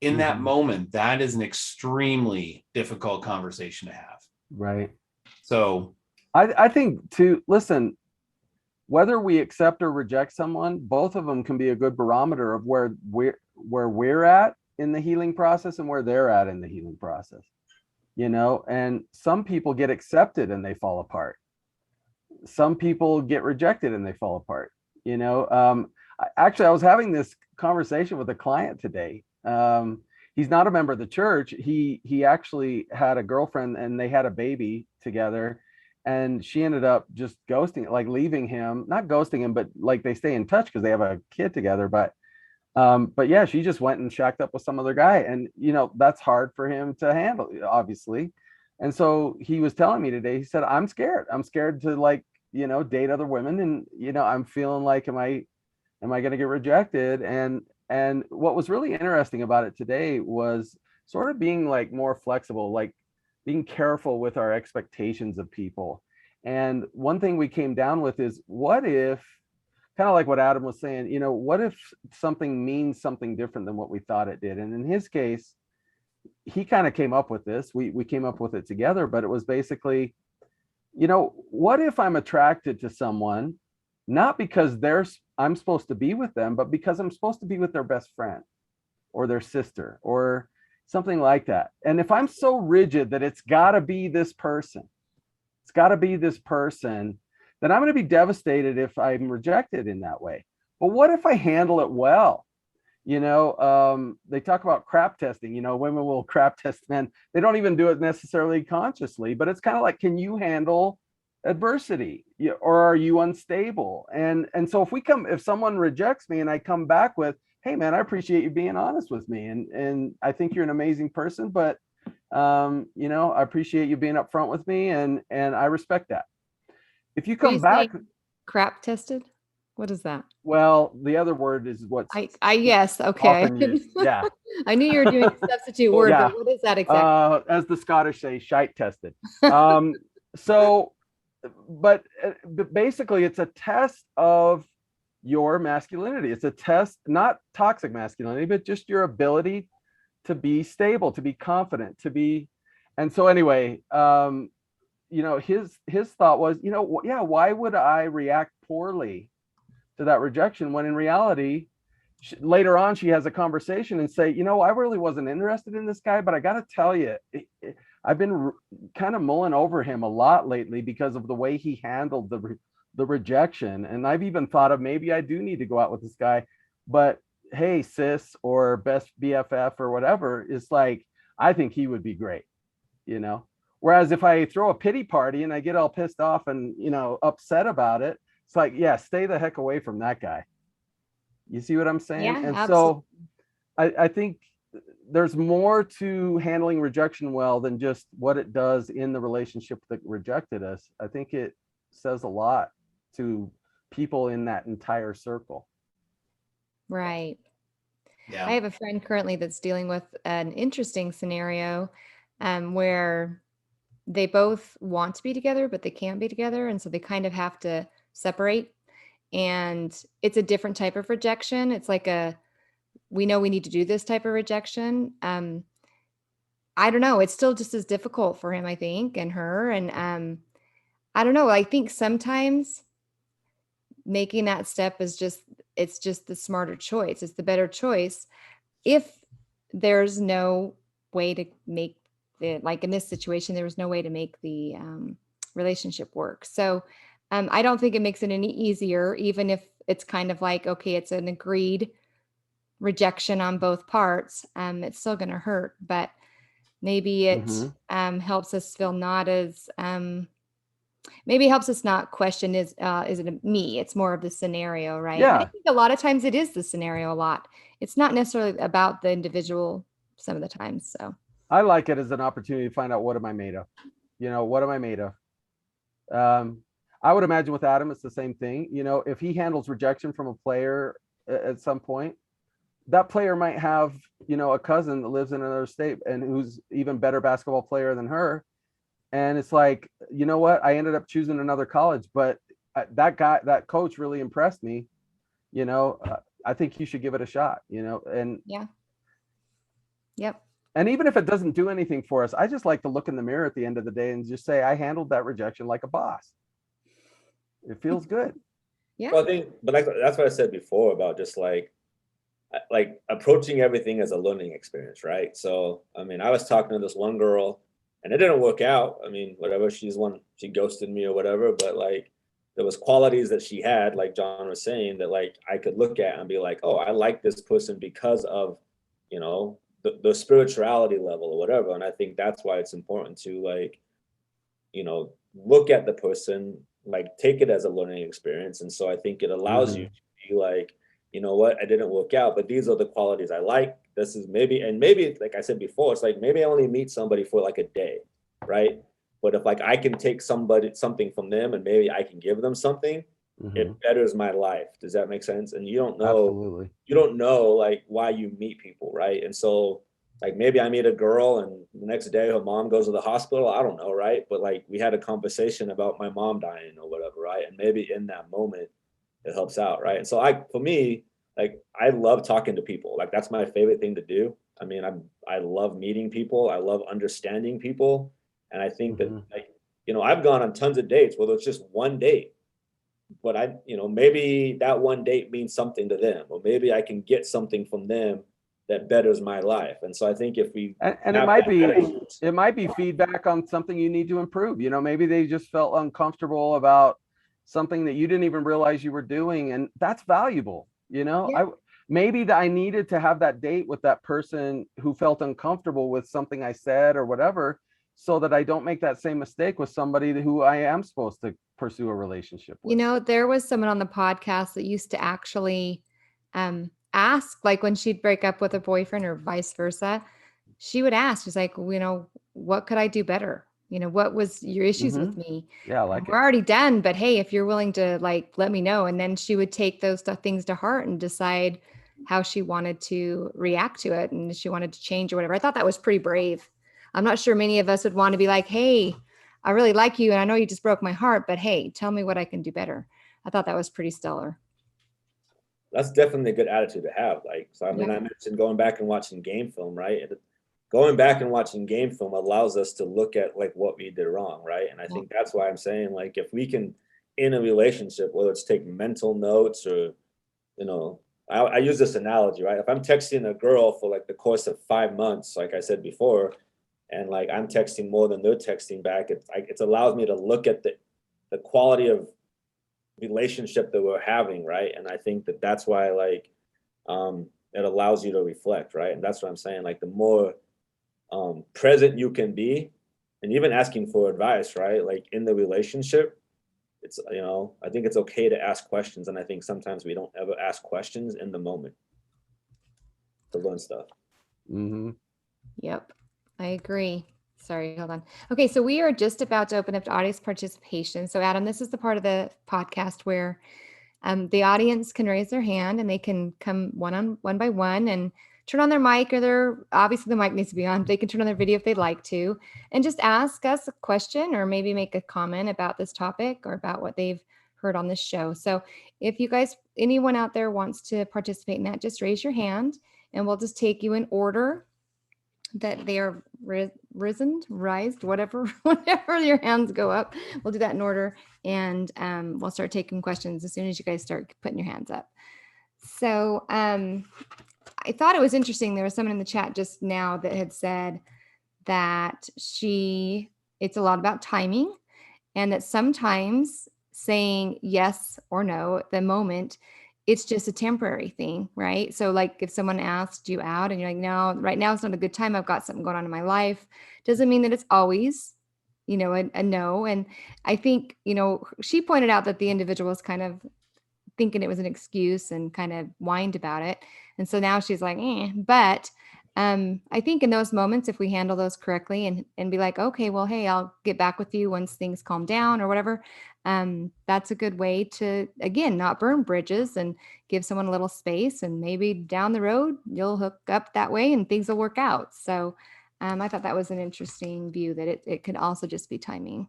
in that Mhm. moment, that is an extremely difficult conversation to have. Right. So I think to listen, whether we accept or reject someone, both of them can be a good barometer of where we're at in the healing process and where they're at in the healing process. And some people get accepted and they fall apart. Some people get rejected and they fall apart. Actually, I was having this conversation with a client today. He's not a member of the church. He actually had a girlfriend and they had a baby together, and she ended up just ghosting, like leaving him, not ghosting him, but like they stay in touch because they have a kid together. But yeah, she just went and shacked up with some other guy, and that's hard for him to handle, obviously. And so he was telling me today, he said, I'm scared to date other women, and I'm feeling like, am I going to get rejected? And what was really interesting about it today was sort of being like more flexible, like being careful with our expectations of people. And one thing we came down with is, what if, kind of like what Adam was saying, what if something means something different than what we thought it did? And in his case, he kind of came up with this. We came up with it together, but it was basically, what if I'm attracted to someone, not because I'm supposed to be with them, but because I'm supposed to be with their best friend or their sister or something like that. And if I'm so rigid that it's got to be this person, then I'm going to be devastated if I'm rejected in that way. But what if I handle it well? They talk about crap testing. Women will crap test men. They don't even do it necessarily consciously, but it's kind of like, can you handle adversity, or are you unstable? And so if someone rejects me and I come back with, hey man, I appreciate you being honest with me, and I think you're an amazing person, but I appreciate you being upfront with me, and I respect that. If you come back, crap tested, what is that? Well, the other word is what's yes, okay. often used. Yeah. I knew you were doing a substitute word, Yeah. but what is that exactly? As the Scottish say, shite tested. But basically it's a test of your masculinity. It's a test, not toxic masculinity, but just your ability to be stable, to be confident, and so anyway, his thought was, why would I react poorly to that rejection when in reality, later on she has a conversation and say, I really wasn't interested in this guy, but I got to tell you, I've been kind of mulling over him a lot lately because of the way he handled the rejection. And I've even thought of, maybe I do need to go out with this guy, but hey, sis, or best BFF or whatever, is like, I think he would be great, Whereas if I throw a pity party and I get all pissed off and, upset about it, it's like, yeah, stay the heck away from that guy. You see what I'm saying? Yeah, and absolutely. So I think there's more to handling rejection well than just what it does in the relationship that rejected us. I think it says a lot to people in that entire circle. Right. yeah. I have a friend currently that's dealing with an interesting scenario where they both want to be together, but they can't be together. And so they kind of have to separate. And it's a different type of rejection. It's like we know we need to do this type of rejection. I don't know. It's still just as difficult for him, I think, and her. And I don't know. I think sometimes making that step is it's just the smarter choice. It's the better choice. If there's no way to make it, like in this situation, there was no way to make the relationship work. So I don't think it makes it any easier, even if it's kind of like, okay, it's an agreed rejection on both parts. It's still going to hurt, but maybe it helps us feel not as, maybe helps us not question, is it me? It's more of the scenario, right? Yeah. And I think a lot of times it is the scenario a lot. It's not necessarily about the individual some of the times. So I like it as an opportunity to find out, what am I made of? What am I made of? I would imagine with Adam, it's the same thing. If he handles rejection from a player at some point, that player might have, a cousin that lives in another state and who's even better basketball player than her. And it's like, you know what? I ended up choosing another college, but that coach really impressed me. I think you should give it a shot, and yeah. Yep. And even if it doesn't do anything for us, I just like to look in the mirror at the end of the day and just say, I handled that rejection like a boss. It feels good. Yeah. Well, I think, but like that's what I said before about just like approaching everything as a learning experience, right? So, I mean, I was talking to this one girl and it didn't work out. I mean, whatever, she ghosted me or whatever, but like there was qualities that she had, like John was saying, that like I could look at and be like, oh, I like this person because of, you know, the spirituality level or whatever. And I think that's why it's important to like, you know, look at the person, like take it as a learning experience. And so I think it allows you to be like, you know what, I didn't work out, but these are the qualities I like. This is maybe, and maybe, like I said before, it's like maybe I only meet somebody for like a day, right? But if like I can take something from them and maybe I can give them something, it betters my life. Does that make sense? And you don't know like why you meet people, right? And so like maybe I meet a girl and the next day her mom goes to the hospital. I don't know, right? But like we had a conversation about my mom dying or whatever, right? And maybe in that moment it helps out, right? And so for me, like I love talking to people. Like that's my favorite thing to do. I mean, I love meeting people. I love understanding people. And I think that like, you know, I've gone on tons of dates, whether it's just one date, but you know, maybe that one date means something to them, or maybe I can get something from them that betters my life. And so I think if we and it might be feedback on something you need to improve. You know, maybe they just felt uncomfortable about something that you didn't even realize you were doing, and that's valuable. You know, Yeah. maybe that I needed to have that date with that person who felt uncomfortable with something I said or whatever, so that I don't make that same mistake with somebody who I am supposed to pursue a relationship with. You know, there was someone on the podcast that used to actually ask, like when she'd break up with a boyfriend or vice versa, she would ask, she's like, you know, what could I do better? You know, what was your issues with me? Yeah, I like We're already done, but hey, if you're willing to like, let me know. And then she would take those things to heart and decide how she wanted to react to it and she wanted to change or whatever. I thought that was pretty brave. I'm not sure many of us would want to be like, hey, I really like you and I know you just broke my heart, but hey, tell me what I can do better. I thought that was pretty stellar. That's definitely a good attitude to have. Like, so I mean, I mentioned going back and watching game film, right? And going back and watching game film allows us to look at like what we did wrong, right? And I think that's why I'm saying like if we can in a relationship, whether it's take mental notes or, you know, I use this analogy, right? If I'm texting a girl for like the course of 5 months, like I said before, and like I'm texting more than they're texting back, it allows me to look at the quality of relationship that we're having, right? And I think that's why like it allows you to reflect, right? And that's what I'm saying, like the more present you can be, and even asking for advice, right? Like in the relationship, it's, you know, I think it's okay to ask questions, and I think sometimes we don't ever ask questions in the moment to learn stuff. Yep, I agree. Sorry, hold on. Okay, so we are just about to open up to audience participation. So Adam, this is the part of the podcast where the audience can raise their hand and they can come one by one and turn on their mic, or obviously the mic needs to be on. They can turn on their video if they'd like to, and just ask us a question or maybe make a comment about this topic or about what they've heard on this show. So if you guys, anyone out there wants to participate in that, just raise your hand and we'll just take you in order that they are rised, whatever, whenever your hands go up. We'll do that in order, and we'll start taking questions as soon as you guys start putting your hands up. So I thought it was interesting. There was someone in the chat just now that had said that it's a lot about timing, and that sometimes saying yes or no at the moment, it's just a temporary thing, right? So like if someone asked you out and you're like, no, right now it's not a good time, I've got something going on in my life, doesn't mean that it's always, you know, a no. And I think, you know, she pointed out that the individual was kind of thinking it was an excuse and kind of whined about it. And so now she's like, but I think in those moments, if we handle those correctly and be like, okay, well, hey, I'll get back with you once things calm down or whatever. That's a good way to, again, not burn bridges and give someone a little space, and maybe down the road you'll hook up that way and things will work out. So I thought that was an interesting view, that it could also just be timing.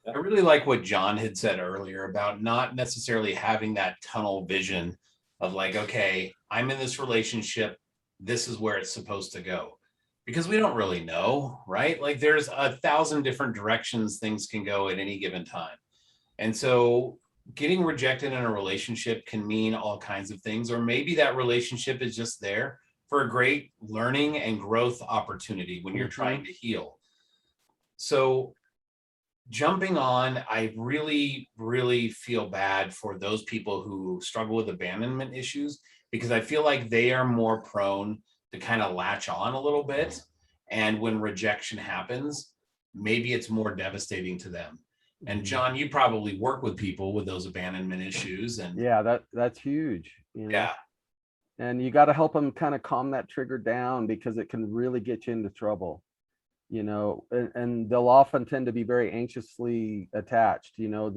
I really like what John had said earlier about not necessarily having that tunnel vision of like, okay, I'm in this relationship, this is where it's supposed to go, because we don't really know, right? Like there's 1,000 different directions things can go at any given time. And so getting rejected in a relationship can mean all kinds of things, or maybe that relationship is just there for a great learning and growth opportunity when you're trying to heal. So jumping on, I really, really feel bad for those people who struggle with abandonment issues, because I feel like they are more prone to kind of latch on a little bit. And when rejection happens, maybe it's more devastating to them. And John, you probably work with people with those abandonment issues. And yeah, that's huge. You know? yeah, And you got to help them kind of calm that trigger down, because it can really get you into trouble, you know, and they'll often tend to be very anxiously attached, you know,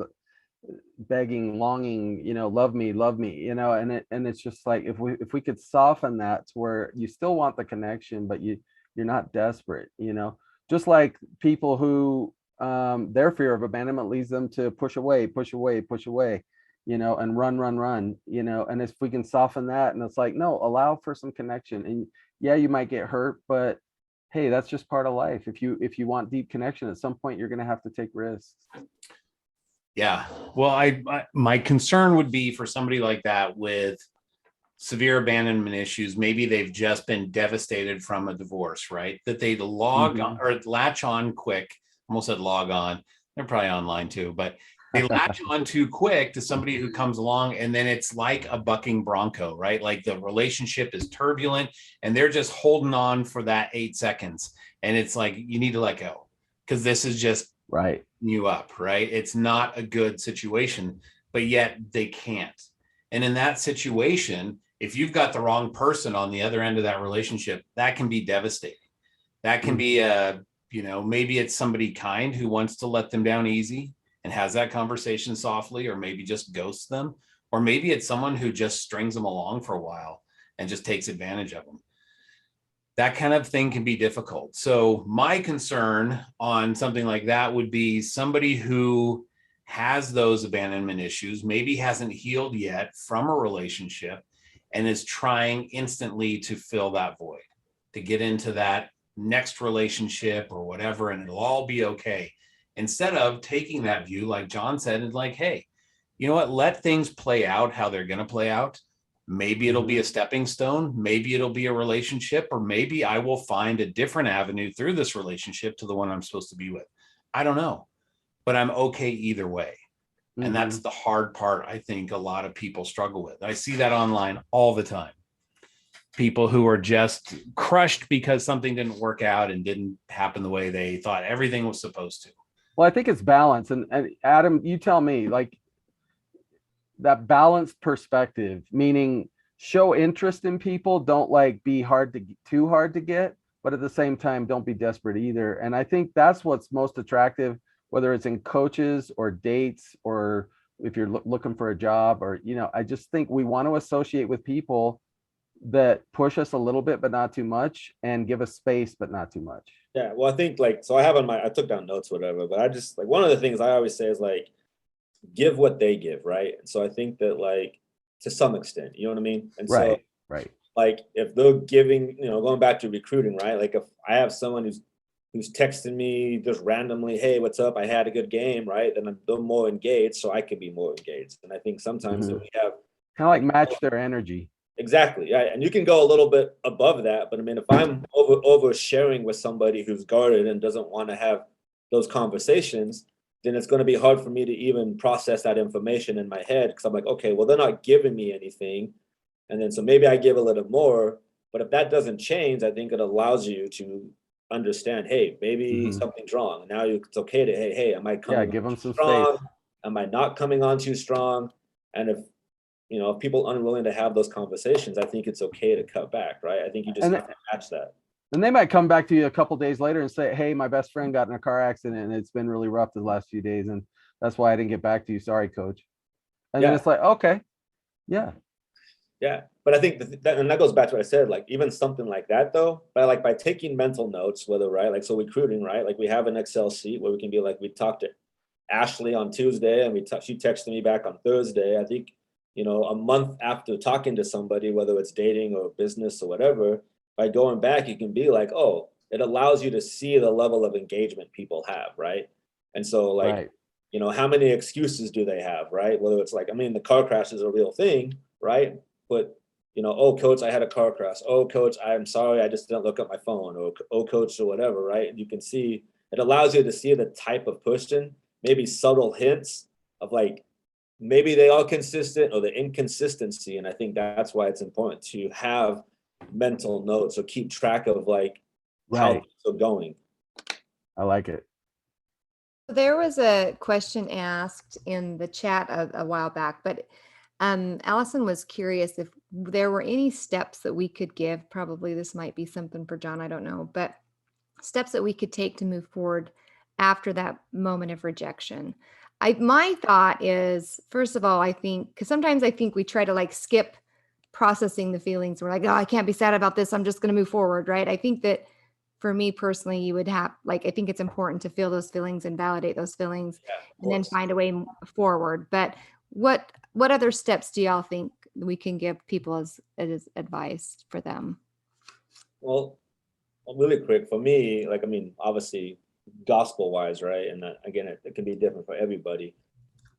begging, longing, you know, love me, you know, and it's just like, if we could soften that to where you still want the connection, but you're not desperate, you know, just like people who their fear of abandonment leads them to push away, you know, and run, you know, and if we can soften that, and it's like, no, allow for some connection, and yeah, you might get hurt, but hey, that's just part of life. If you want deep connection, at some point you're going to have to take risks. yeah. Well, my concern would be for somebody like that with severe abandonment issues. Maybe they've just been devastated from a divorce, right? That they log on or latch on quick. Almost said log on. They're probably online too, but they latch on too quick to somebody who comes along, and then it's like a bucking bronco, right? Like the relationship is turbulent and they're just holding on for that 8 seconds. And it's like, you need to let go, because this is just right you up, right? It's not a good situation, but yet they can't. And in that situation, if you've got the wrong person on the other end of that relationship, that can be devastating. That can be maybe it's somebody kind who wants to let them down easy and has that conversation softly, or maybe just ghosts them, or maybe it's someone who just strings them along for a while and just takes advantage of them. That kind of thing can be difficult. So my concern on something like that would be somebody who has those abandonment issues, maybe hasn't healed yet from a relationship, and is trying instantly to fill that void, to get into that next relationship or whatever, and it'll all be okay. Instead of taking that view, like John said, and like, hey, you know what, let things play out how they're going to play out. Maybe it'll be a stepping stone. Maybe it'll be a relationship, or maybe I will find a different avenue through this relationship to the one I'm supposed to be with. I don't know, but I'm okay either way. And that's the hard part I think a lot of people struggle with. I see that online all the time. People who are just crushed because something didn't work out and didn't happen the way they thought everything was supposed to. Well, I think it's balance. And Adam, you tell me, like, that balanced perspective, meaning show interest in people, don't like be too hard to get, but at the same time, don't be desperate either. And I think that's what's most attractive, whether it's in coaches or dates, or if you're looking for a job, or, you know, I just think we want to associate with people that push us a little bit, but not too much, and give us space, but not too much. Yeah. Well, I think so I took down notes, whatever, but I just like, one of the things I always say is like, give what they give, right? And so I think that, like, to some extent, you know what I mean? And so, right. Like, if they're giving, you know, going back to recruiting, right? Like, if I have someone who's texting me just randomly, hey, what's up? I had a good game, right? Then they're more engaged, so I can be more engaged. And I think sometimes that we have kind of like match their energy. Exactly. Yeah. And you can go a little bit above that. But I mean, if I'm over sharing with somebody who's guarded and doesn't want to have those conversations, then it's going to be hard for me to even process that information in my head, because I'm like, okay, well, they're not giving me anything. And then so maybe I give a little more. But if that doesn't change, I think it allows you to understand, hey, maybe something's wrong. Now it's okay to, hey, am I coming give them some strong? space. Am I not coming on too strong? And if people are unwilling to have those conversations, I think it's okay to cut back, right? I think you just have to match that. And they might come back to you a couple days later and say, hey, my best friend got in a car accident and it's been really rough the last few days, and that's why I didn't get back to you. Sorry, coach. And then it's like, okay, yeah. But I think that goes back to what I said, like, even something like that though, by taking mental notes, whether, right, like, so recruiting, right, like we have an Excel sheet where we can be like, we talked to Ashley on Tuesday and she texted me back on Thursday. I think, a month after talking to somebody, whether it's dating or business or whatever, by going back, you can be like, oh, it allows you to see the level of engagement people have, right? And so like, Right. you know, how many excuses do they have, right? Whether it's like, I mean, the car crash is a real thing, right? But, you know, oh, coach, I had a car crash. Oh, coach, I'm sorry, I just didn't look at my phone. Or, oh, coach, or whatever, right? And you can see, it allows you to see the type of person, maybe subtle hints of like, maybe they are consistent or the inconsistency. And I think that's why it's important to have mental notes or keep track of like how Right. things are going. I like it. There was a question asked in the chat a while back, but Allison was curious if there were any steps that we could give. Probably this might be something for John, I don't know, but steps that we could take to move forward after that moment of rejection. My thought is, first of all, I think, because sometimes I think we try to like skip processing the feelings. We're like, oh, I can't be sad about this, I'm just going to move forward, right? I think that for me personally, you would have, like, I think it's important to feel those feelings and validate those feelings and then find a way forward. But what other steps do y'all think we can give people as advice for them? Well, really quick for me, like, I mean, obviously gospel wise, right? And again, it can be different for everybody.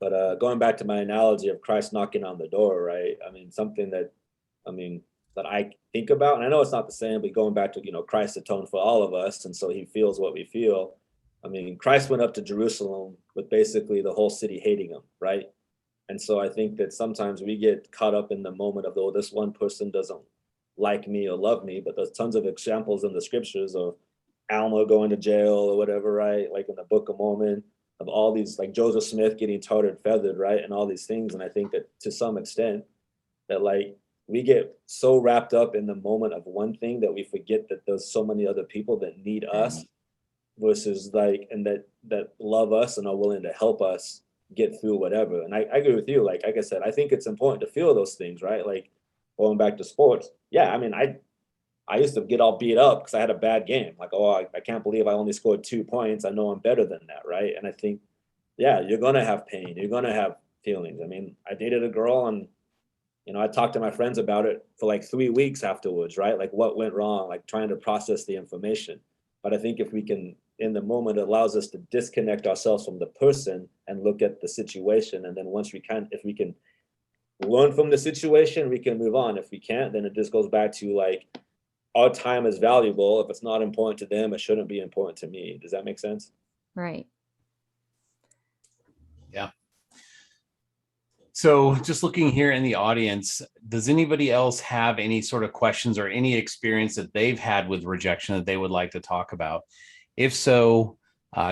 But going back to my analogy of Christ knocking on the door, right? I mean, something that, I mean, that I think about, and I know it's not the same, but going back to, you know, Christ atoned for all of us, and so he feels what we feel. I mean, Christ went up to Jerusalem with basically the whole city hating him, right? And so I think that sometimes we get caught up in the moment of, oh, this one person doesn't like me or love me, but there's tons of examples in the scriptures of Alma going to jail or whatever, right? Like in the Book of Mormon, of all these, like Joseph Smith getting tarred and feathered, right? And all these things. And I think that to some extent that like we get so wrapped up in the moment of one thing that we forget that there's so many other people that need us versus like, and that love us and are willing to help us get through whatever. And I agree with you. Like I said, I think it's important to feel those things, right? Like going back to sports. Yeah, I mean, I used to get all beat up because I had a bad game. Like, oh, I can't believe I only scored 2 points. I know I'm better than that, right? And I think, yeah, you're gonna have pain. You're gonna have feelings. I mean, I dated a girl, and you know, I talked to my friends about it for like 3 weeks afterwards, right? Like, what went wrong? Like trying to process the information. But I think if we can, in the moment, it allows us to disconnect ourselves from the person and look at the situation. And then once we can, if we can learn from the situation, we can move on. If we can't, then it just goes back to like, our time is valuable. If it's not important to them, it shouldn't be important to me. Does that make sense? Right. Yeah. So just looking here in the audience, does anybody else have any sort of questions or any experience that they've had with rejection that they would like to talk about? If so,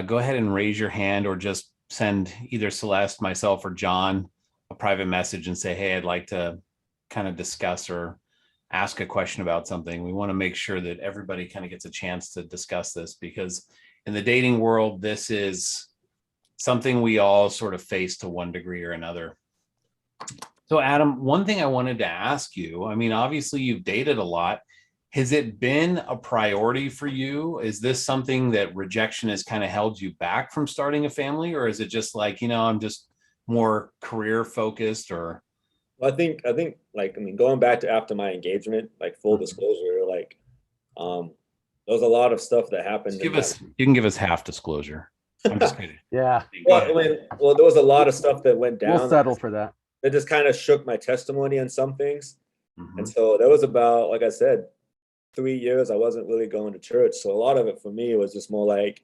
go ahead and raise your hand or just send either Celeste, myself, or John a private message and say, hey, I'd like to kind of discuss or ask a question about something. We want to make sure that everybody kind of gets a chance to discuss this, because in the dating world, this is something we all sort of face to one degree or another. So Adam, one thing I wanted to ask you, I mean, obviously you've dated a lot. Has it been a priority for you? Is this something that rejection has kind of held you back from starting a family? Or is it just like, you know, I'm just more career focused? Or I think like, I mean, going back to after my engagement, like full disclosure, like there was a lot of stuff that happened. You can give us half disclosure. I'm just kidding. Yeah. Well, I mean, well, there was a lot of stuff that went down. We'll settle for that. That just kind of shook my testimony on some things. Mm-hmm. And so there was about, like I said, 3 years I wasn't really going to church. So a lot of it for me was just more like,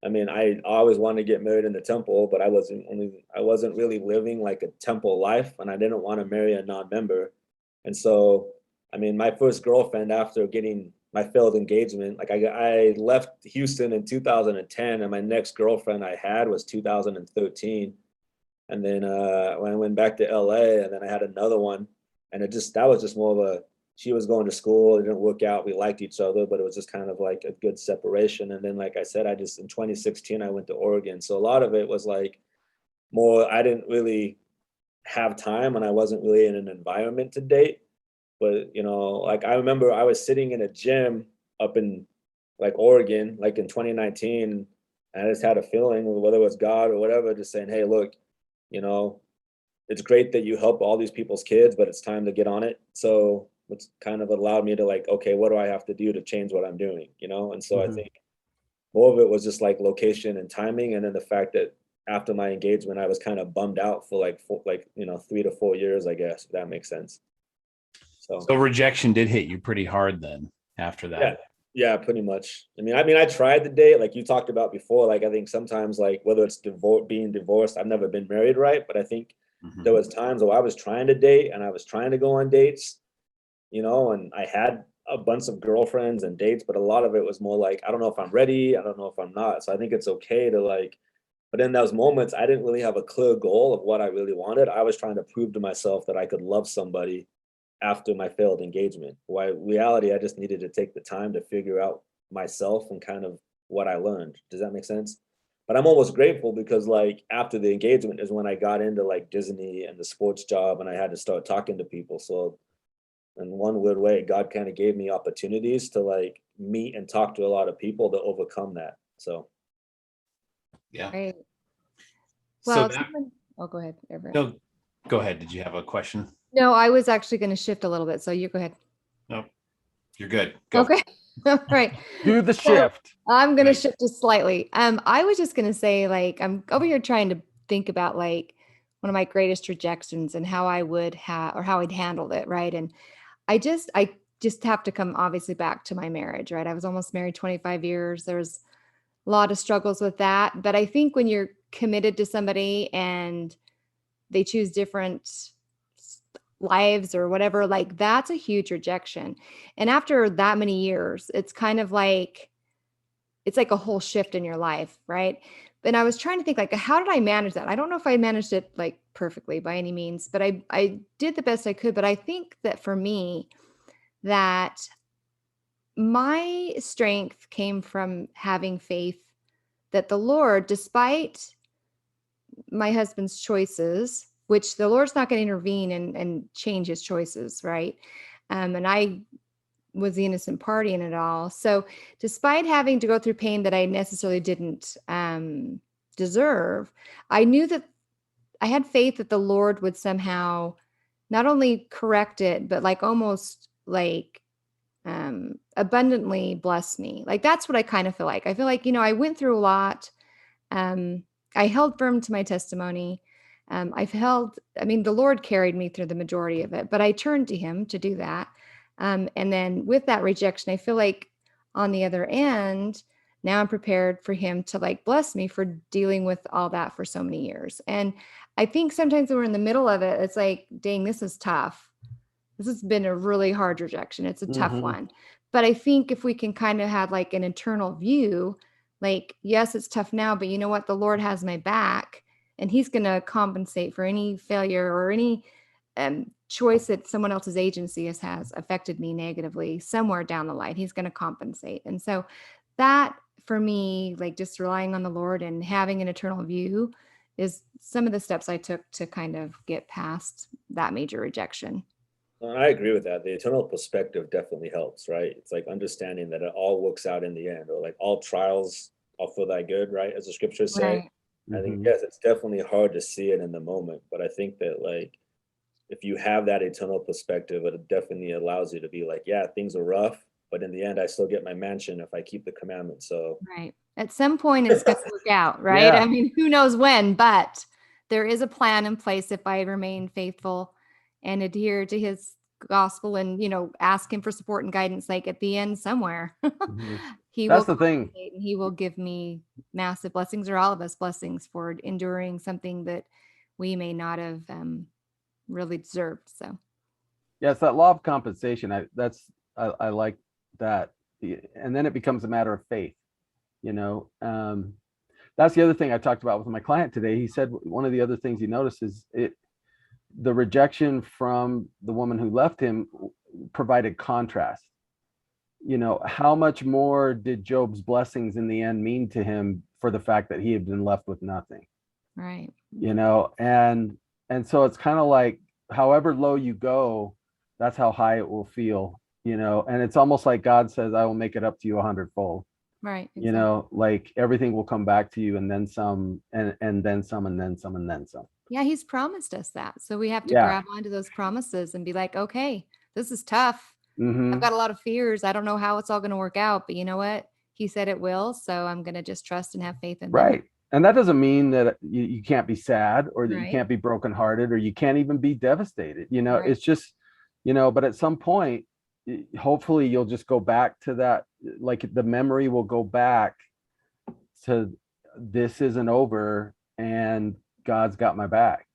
I mean, I always wanted to get married in the temple, but I wasn't really living like a temple life, and I didn't want to marry a non-member. And so, I mean, my first girlfriend after getting my failed engagement, like I left Houston in 2010, and my next girlfriend I had was 2013. And then when I went back to LA, and then I had another one, and that was just more of a, she was going to school, it didn't work out, we liked each other, but it was just kind of like a good separation. And then, like I said, in 2016, I went to Oregon. So a lot of it was like more, I didn't really have time, and I wasn't really in an environment to date. But, you know, like I remember I was sitting in a gym up in like Oregon, like in 2019, and I just had a feeling, whether it was God or whatever, just saying, hey, look, you know, it's great that you help all these people's kids, but it's time to get on it. So which kind of allowed me to like, okay, what do I have to do to change what I'm doing, you know? And so I think more of it was just like location and timing, and then the fact that after my engagement, I was kind of bummed out for like 3 to 4 years, I guess, if that makes sense. So rejection did hit you pretty hard then after that. Yeah, pretty much. I mean, I tried to date, like you talked about before. Like I think sometimes, like whether it's being divorced, I've never been married, right? But I think there was times where I was trying to date and I was trying to go on dates, you know, and I had a bunch of girlfriends and dates, but a lot of it was more like, I don't know if I'm ready, I don't know if I'm not. So I think it's okay to like, but in those moments, I didn't really have a clear goal of what I really wanted. I was trying to prove to myself that I could love somebody after my failed engagement. Why reality, I just needed to take the time to figure out myself and kind of what I learned. Does that make sense? But I'm almost grateful because like after the engagement is when I got into like Disney and the sports job and I had to start talking to people. So in one weird way, God kind of gave me opportunities to like meet and talk to a lot of people to overcome that. So yeah. Right. So Well, oh, go ahead, Everett. no, go ahead. Did you have a question? No, I was actually going to shift a little bit. So you go ahead. No, you're good. Go. Okay. All right. Do the shift. I'm going to shift just slightly. I was just going to say, like, I'm over here trying to think about like one of my greatest rejections and how I would have, or how I'd handled it. Right. And I just have to come obviously back to my marriage, right? I was almost married 25 years. There's a lot of struggles with that. But I think when you're committed to somebody and they choose different lives or whatever, like that's a huge rejection. And after that many years, it's kind of like, it's like a whole shift in your life, right? And I was trying to think like, how did I manage that? I don't know if I managed it like perfectly by any means, but I did the best I could. But I think that for me, that my strength came from having faith that the Lord, despite my husband's choices, which the Lord's not going to intervene and change his choices, right? And I was the innocent party in it all. So despite having to go through pain that I necessarily didn't deserve, I knew that I had faith that the Lord would somehow not only correct it, but like almost like abundantly bless me. Like that's what I kind of feel like. I feel like, you know, I went through a lot. I held firm to my testimony. The Lord carried me through the majority of it, but I turned to him to do that. And then with that rejection, I feel like on the other end, now I'm prepared for him to like bless me for dealing with all that for so many years. And I think sometimes when we're in the middle of it, it's like, dang, this is tough. This has been a really hard rejection. It's a tough one. But I think if we can kind of have like an internal view, like, yes, it's tough now, but you know what? The Lord has my back and he's going to compensate for any failure or any choice that someone else's agency has affected me negatively somewhere down the line. He's going to compensate. And so that for me, like just relying on the Lord and having an eternal view is some of the steps I took to kind of get past that major rejection. I agree with that. The eternal perspective definitely helps, right? It's like understanding that it all works out in the end, or like all trials are for thy good, right? As the scriptures say. Right. I think, yes, it's definitely hard to see it in the moment, but I think that like, if you have that eternal perspective, it definitely allows you to be like, yeah, things are rough, but in the end, I still get my mansion if I keep the commandments. So right. At some point it's going to work out, right? Yeah. I mean, who knows when, but there is a plan in place if I remain faithful and adhere to his gospel and, you know, ask him for support and guidance, like at the end somewhere, he That's will the thing. and he will give me massive blessings, or all of us blessings, for enduring something that we may not have really deserved. So Yeah, it's that law of compensation. I like that. And then it becomes a matter of faith, you know. That's the other thing I talked about with my client today. He said one of the other things he noticed is the rejection from the woman who left him provided contrast. You know, how much more did Job's blessings in the end mean to him for the fact that he had been left with nothing? right. You know, and so it's kind of like however low you go, that's how high it will feel, you know. And it's almost like God says, I will make it up to you 100-fold. Right. You know, like everything will come back to you and then some and then some and then some and then some. Yeah, he's promised us that. So we have to Yeah. grab onto those promises and be like, okay, this is tough. Mhm. I've got a lot of fears. I don't know how it's all going to work out, but you know what? He said it will. So I'm going to just trust and have faith in him. Right. And that doesn't mean that you can't be sad, or that you Right. can't be brokenhearted, or you can't even be devastated. Right. It's just, but at some point, hopefully you'll just go back to that. Like the memory will go back to, this isn't over and God's got my back.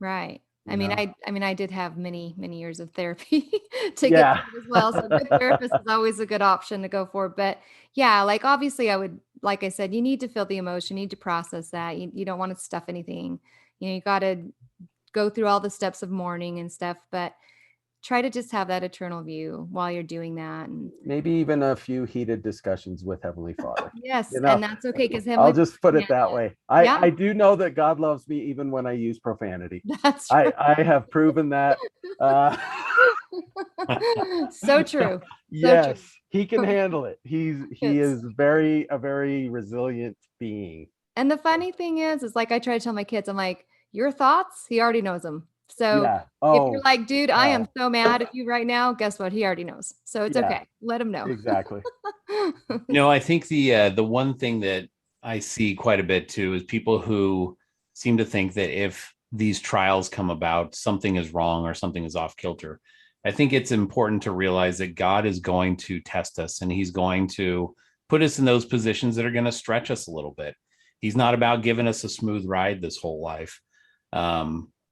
Right. You I mean, know? I did have many years of therapy to Yeah. get through it as well. So a good therapist is always a good option to go for. But yeah, like obviously I would, like I said, you need to feel the emotion, you need to process that. You don't want to stuff anything. You got to go through all the steps of mourning and stuff, but try to just have that eternal view while you're doing that. And Maybe even a few heated discussions with Heavenly Father. yes, and that's okay, because I'll just put it that way. Yeah. I do know that God loves me even when I use profanity. That's right. I have proven that. So true. Yes, true. he can handle it. He is a very resilient being. And the funny thing is like I try to tell my kids, I'm like, your thoughts, he already knows them. So Yeah. if you're like, dude, I am so mad at you right now, guess what? He already knows. So it's okay. Let him know. Exactly. I think the one thing that I see quite a bit too is people who seem to think that if these trials come about, something is wrong or something is off kilter. I think it's important to realize that God is going to test us, and he's going to put us in those positions that are going to stretch us a little bit. He's not about giving us a smooth ride this whole life.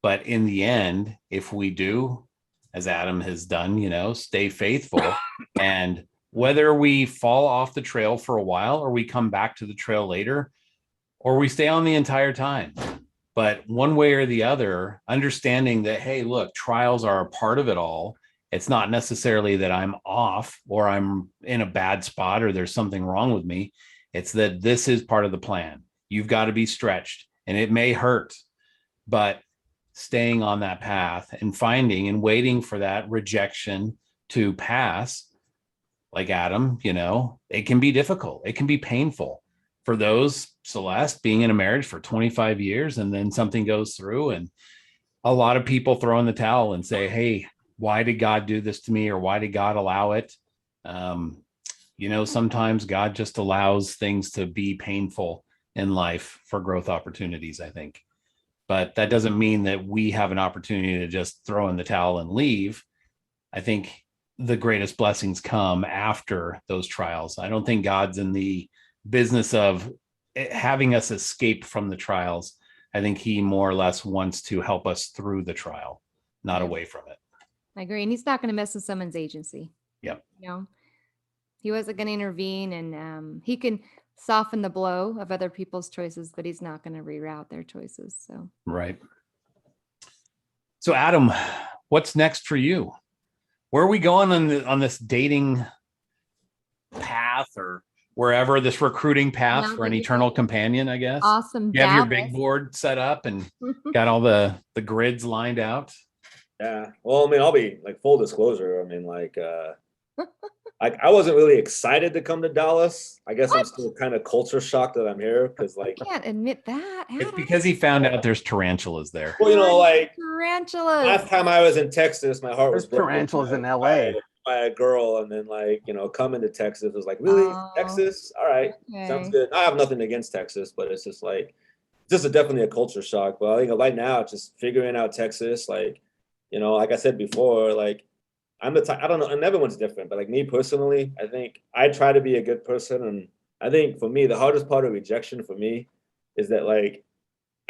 But in the end, if we do, as Adam has done, stay faithful, and whether we fall off the trail for a while or we come back to the trail later, or we stay on the entire time, but one way or the other, understanding that, hey, look, trials are a part of it all. It's not necessarily that I'm off or I'm in a bad spot or there's something wrong with me. It's that this is part of the plan. You've got to be stretched, and it may hurt, but staying on that path and finding and waiting for that rejection to pass, like Adam, it can be difficult. It can be painful for those, Celeste, being in a marriage for 25 years and then something goes through, and a lot of people throw in the towel and say, hey, why did God do this to me? Or why did God allow it? Sometimes God just allows things to be painful in life for growth opportunities, I think. But that doesn't mean that we have an opportunity to just throw in the towel and leave. I think the greatest blessings come after those trials. I don't think God's in the business of having us escape from the trials. I think he more or less wants to help us through the trial, not away from it. I agree. And he's not going to mess with someone's agency. Yep. He wasn't going to intervene, and he can soften the blow of other people's choices, but he's not going to reroute their choices. So right. So Adam, what's next for you? Where are we going on this dating path, or wherever, this recruiting path for an eternal companion, I guess? Awesome. You have your big board set up and got all the grids lined out. Yeah. Well, I mean, I'll be like, full disclosure. I mean, I wasn't really excited to come to Dallas. I guess I'm still kind of culture shocked that I'm here, because I can't admit that. Adam. It's because he found out there's tarantulas there. Well, tarantulas. Last time I was in Texas, my heart was broken. Tarantulas in LA. By a girl, and then coming to Texas was like, really? Texas? All right. Okay. Sounds good. I have nothing against Texas, but it's just definitely a culture shock. But I think right now, just figuring out Texas, like I said before, I'm the type, I don't know, and everyone's different, but me personally, I think I try to be a good person. And I think for me, the hardest part of rejection for me is that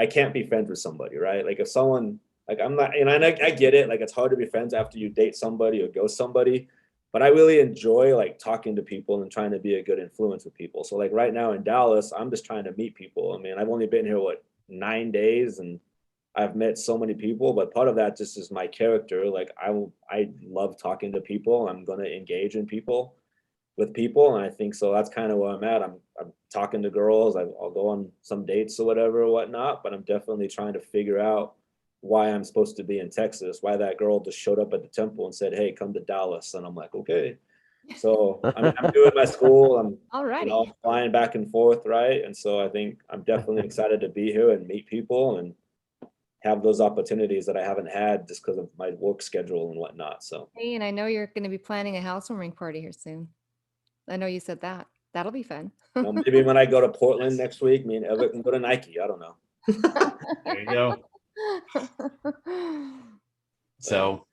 I can't be friends with somebody, right? If someone, I'm not, and I get it, it's hard to be friends after you date somebody or ghost somebody, but I really enjoy talking to people and trying to be a good influence with people. So right now in Dallas, I'm just trying to meet people. I mean, I've only been here, 9 days, and I've met so many people, but part of that just is my character. I love talking to people. I'm going to engage with people. And I think so that's kind of where I'm at. I'm talking to girls. I'll go on some dates or whatever or whatnot, but I'm definitely trying to figure out why I'm supposed to be in Texas, why that girl just showed up at the temple and said, hey, come to Dallas. And I'm like, okay. So I'm doing my school. I'm flying back and forth. Right. And so I think I'm definitely excited to be here and meet people. And have those opportunities that I haven't had just because of my work schedule and whatnot. So, Hey, and I know you're going to be planning a housewarming party here soon. I know you said that. That'll be fun. maybe when I go to Portland next week, me and Everett can go to Nike. I don't know. There you go. So,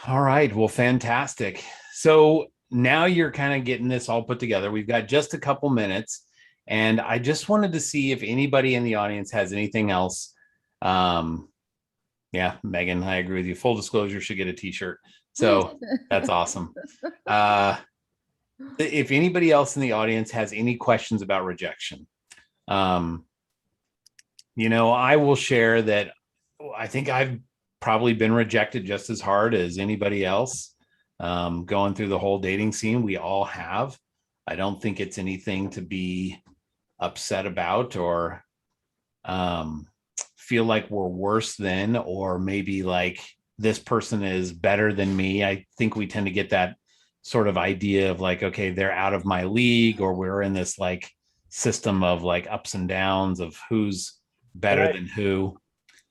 all right. Well, fantastic. So now you're kind of getting this all put together. We've got just a couple minutes, and I just wanted to see if anybody in the audience has anything else. Yeah, Megan, I agree with you. Full disclosure, should get a t-shirt. So that's awesome. If anybody else in the audience has any questions about rejection, I will share that I think I've probably been rejected just as hard as anybody else. Going through the whole dating scene, we all have. I don't think it's anything to be upset about or feel like we're worse than, or maybe like this person is better than me. I think we tend to get that sort of idea of like, okay, they're out of my league, or we're in this like system of like ups and downs of who's better than who.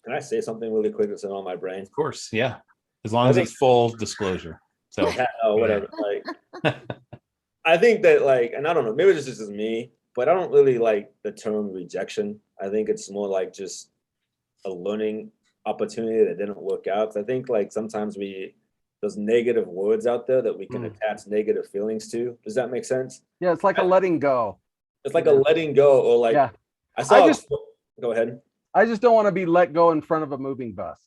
Can I say something really quick that's in on my brain? Of course, yeah. As long as it's full disclosure. So yeah, whatever. Like, I think that like, and I don't know, maybe this is just me, but I don't really like the term rejection. I think it's more like just a learning opportunity that didn't work out. 'Cause I think like sometimes those negative words out there that we can attach negative feelings to. Does that make sense? Yeah, it's like a letting go. It's like a letting go, or like, yeah. Go ahead. I just don't want to be let go in front of a moving bus.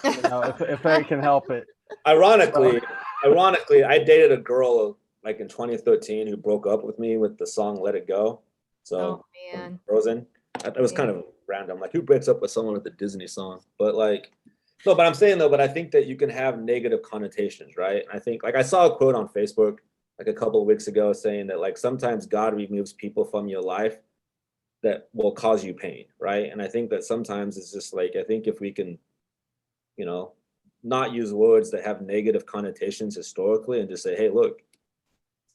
If I can help it. Ironically, I dated a girl like in 2013 who broke up with me with the song "Let It Go." So, Frozen. It was kind of random. Like, who breaks up with someone with a Disney song? But like, no. But I'm saying though, but I think that you can have negative connotations, right? I think like I saw a quote on Facebook like a couple of weeks ago saying that like sometimes God removes people from your life that will cause you pain, right? And I think that sometimes it's just like, I think if we can, not use words that have negative connotations historically and just say, hey, look,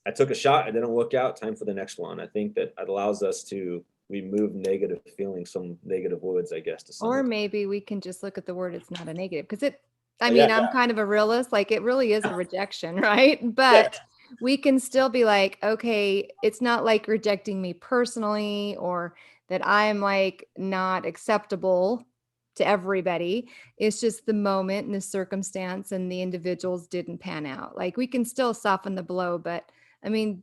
I took a shot, it didn't work out, time for the next one. I think that it allows us to remove negative feelings from negative words, I guess. Or maybe we can just look at the word, it's not a negative, because I'm kind of a realist, like it really is a rejection, right? But we can still be like, okay, it's not like rejecting me personally, or that I'm like not acceptable to everybody. It's just the moment and the circumstance and the individuals didn't pan out. Like we can still soften the blow, but I mean,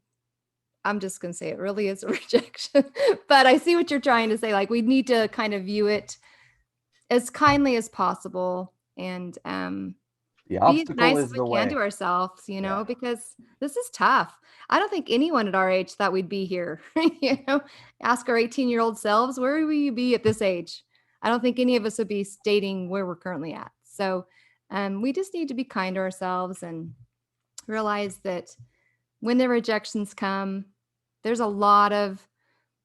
I'm just going to say it really is a rejection. But I see what you're trying to say. Like we need to kind of view it as kindly as possible and the be as nice as we can to ourselves, because this is tough. I don't think anyone at our age thought we'd be here. Ask our 18-year-old selves, where will you be at this age? I don't think any of us would be stating where we're currently at. So we just need to be kind to ourselves and realize that when the rejections come, there's a lot of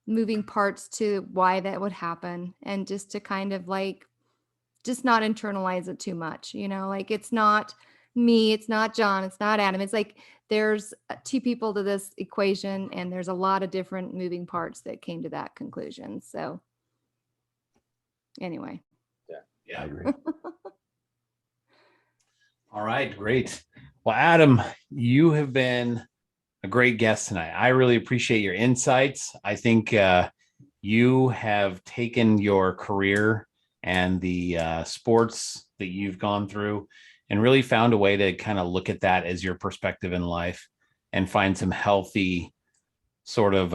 moving parts to why that would happen, and just to kind of like just not internalize it too much, like it's not me, it's not John, it's not Adam. It's like there's two people to this equation, and there's a lot of different moving parts that came to that conclusion. So anyway. Yeah, I agree. All right, great. Well, Adam, you have been a great guest tonight. I really appreciate your insights. I think you have taken your career and the sports that you've gone through and really found a way to kind of look at that as your perspective in life and find some healthy sort of,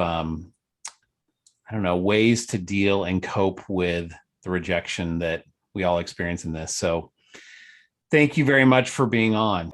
ways to deal and cope with the rejection that we all experience in this. So thank you very much for being on.